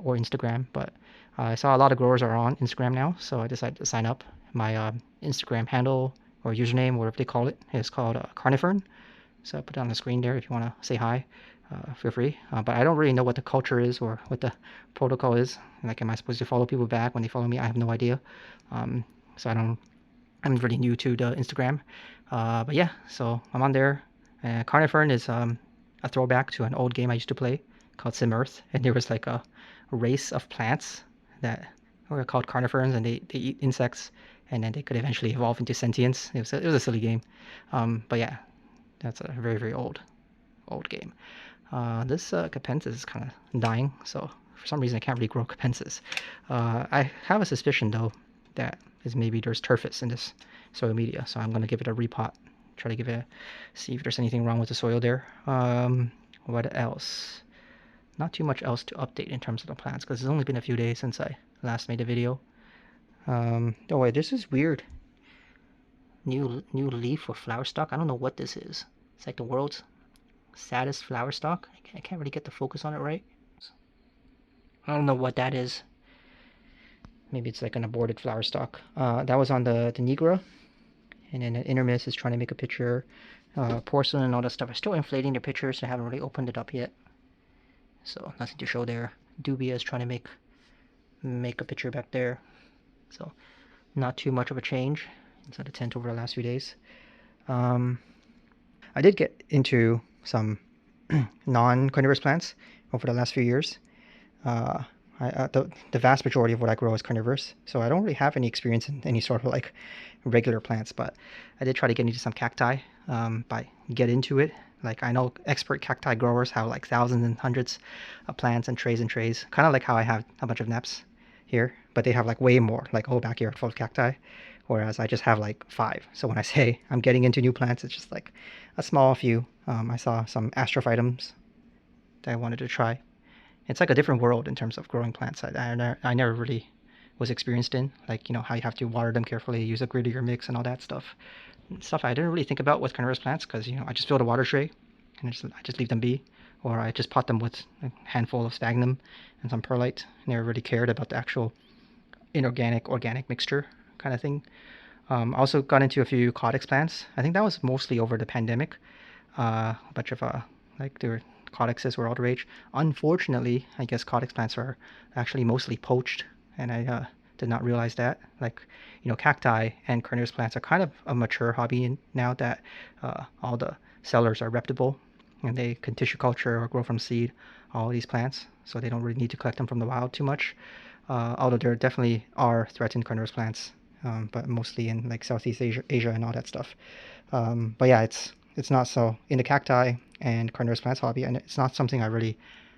S1: or Instagram, but I saw a lot of growers are on Instagram now, so I decided to sign up. My Instagram handle or username, whatever they call it, is called Carnivern. So I put it on the screen there if you want to say hi. Feel free. But I don't really know what the culture is or what the protocol is. Like, am I supposed to follow people back when they follow me? I have no idea. So I don't. I'm really new to the Instagram. But yeah, so I'm on there. Carnivern is a throwback to an old game I used to play called Earth, and there was like a race of plants that were called carnivorous, and they eat insects, and then they could eventually evolve into sentience. It was a silly game, but yeah, that's a very very old game. This Capensis is kind of dying, so for some reason I can't really grow Capensis. I have a suspicion though that is maybe there's turfus in this soil media, so I'm gonna give it a repot. Try to give it see if there's anything wrong with the soil there. What else? Not too much else to update in terms of the plants because it's only been a few days since I last made a video. Oh wait, this is weird. New leaf or flower stalk. I don't know what this is. It's like the world's saddest flower stalk. I can't really get the focus on it right. I don't know what that is. Maybe it's like an aborted flower stalk. That was on the Nigra. And then the Intermiss is trying to make a picture. Porcelain and all that stuff are still inflating their pictures, so I haven't really opened it up yet. So nothing to show there. Dubia is trying to make a picture back there. So not too much of a change inside the tent over the last few days. I did get into some non-carnivorous plants over the last few years. Uh, the vast majority of what I grow is carnivorous, so I don't really have any experience in any sort of like regular plants, but I did try to get into some cacti by get into it. Like, I know expert cacti growers have like thousands and hundreds of plants and trays, kind of like how I have a bunch of neps here, but they have like way more, like a whole backyard full of cacti, whereas I just have like 5. So when I say I'm getting into new plants, it's just like a small few. I saw some astrophytums that I wanted to try. It's like a different world in terms of growing plants. I never really was experienced in, like, how you have to water them carefully, use a grittier mix and all that stuff I didn't really think about with carnivorous plants because I just fill the water tray and I just leave them be, or I just pot them with a handful of sphagnum and some perlite. Never really cared about the actual inorganic organic mixture kind of thing. Also got into a few caudex plants. I think that was mostly over the pandemic. A bunch of like their codexes were all the rage. Unfortunately, I guess codex plants are actually mostly poached, and I did not realize that. Like, cacti and carnivorous plants are kind of a mature hobby now that all the sellers are reputable and they can tissue culture or grow from seed all these plants, so they don't really need to collect them from the wild too much. Although there definitely are threatened carnivorous plants, but mostly in like Southeast Asia and all that stuff. But yeah, it's not so in the cacti and carnivorous plants hobby, and it's not something I really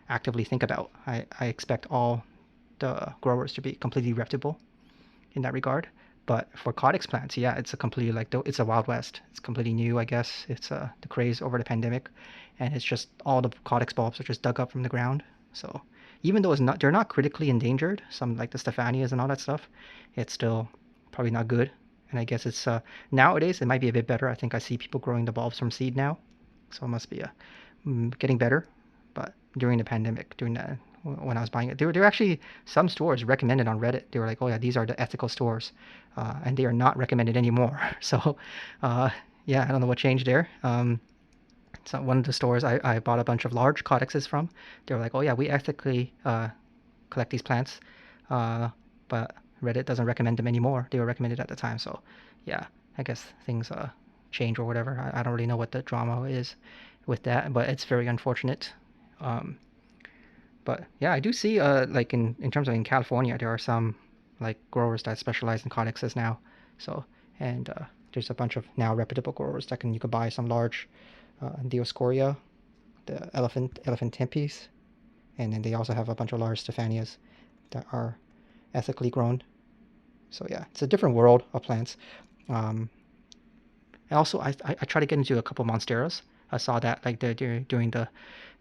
S1: actively think about. I expect all the growers to be completely reputable in that regard. But for codex plants, yeah, it's a completely like it's a wild west. It's completely new, I guess. It's the craze over the pandemic, and it's just all the codex bulbs are just dug up from the ground. So even though they're not critically endangered, some like the Stephanias and all that stuff, it's still probably not good. And I guess it's nowadays it might be a bit better. I think I see people growing the bulbs from seed now, so it must be getting better. But during the pandemic, during that when I was buying it, there were actually some stores recommended on Reddit. They were like, "Oh yeah, these are the ethical stores," and they are not recommended anymore. So, uh, yeah, I don't know what changed there. So one of the stores I bought a bunch of large codexes from, they were like, "Oh yeah, we ethically collect these plants," uh, but Reddit doesn't recommend them anymore. They were recommended at the time, so yeah, I guess things change or whatever. I don't really know what the drama is with that, but it's very unfortunate. Um, but yeah, I do see like in terms of in California, there are some like growers that specialize in codexes now. So and there's a bunch of now reputable growers that you can buy some large Dioscorea, the elephant tempes. And then they also have a bunch of large Stephanias that are ethically grown. So yeah, it's a different world of plants. And also, I try to get into a couple monsteras. I saw that like during the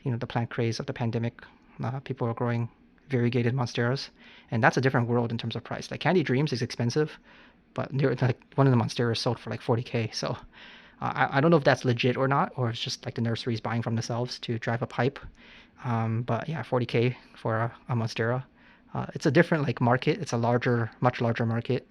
S1: the plant craze of the pandemic, people are growing variegated monsteras, and that's a different world in terms of price. Like Candy Dreams is expensive, but like one of the monsteras sold for like 40K. So I don't know if that's legit or not, or it's just like the nurseries buying from themselves to drive up hype. But yeah, 40K for a monstera. It's a different like market. It's a much larger market.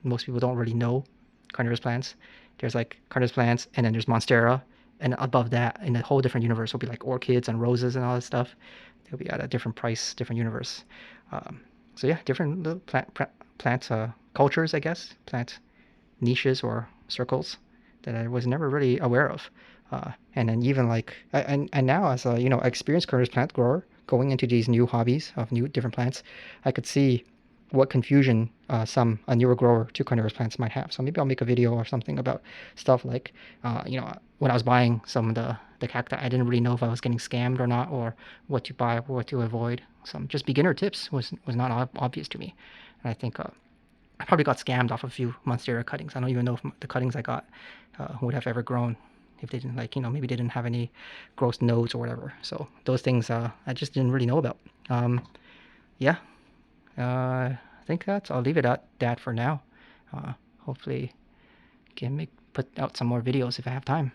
S1: Most people don't really know carnivorous plants. There's like carnivorous plants, and then there's monstera, and above that, in a whole different universe, will be like orchids and roses and all that stuff. They'll be at a different price, different universe. Um, so yeah, different little plant cultures, I guess, plant niches or circles that I was never really aware of. And then even like and now as a experienced carnivorous plant grower going into these new hobbies of new different plants, I could see what confusion a newer grower to carnivorous plants might have. So maybe I'll make a video or something about stuff like when I was buying some of the cacti, I didn't really know if I was getting scammed or not, or what to buy, what to avoid. Some just beginner tips was not obvious to me, and I think I probably got scammed off a few Monstera cuttings. I don't even know if the cuttings I got would have ever grown if they didn't maybe they didn't have any gross nodes or whatever. So those things I just didn't really know about. Yeah, I think I'll leave it at that for now. Hopefully, can put out some more videos if I have time.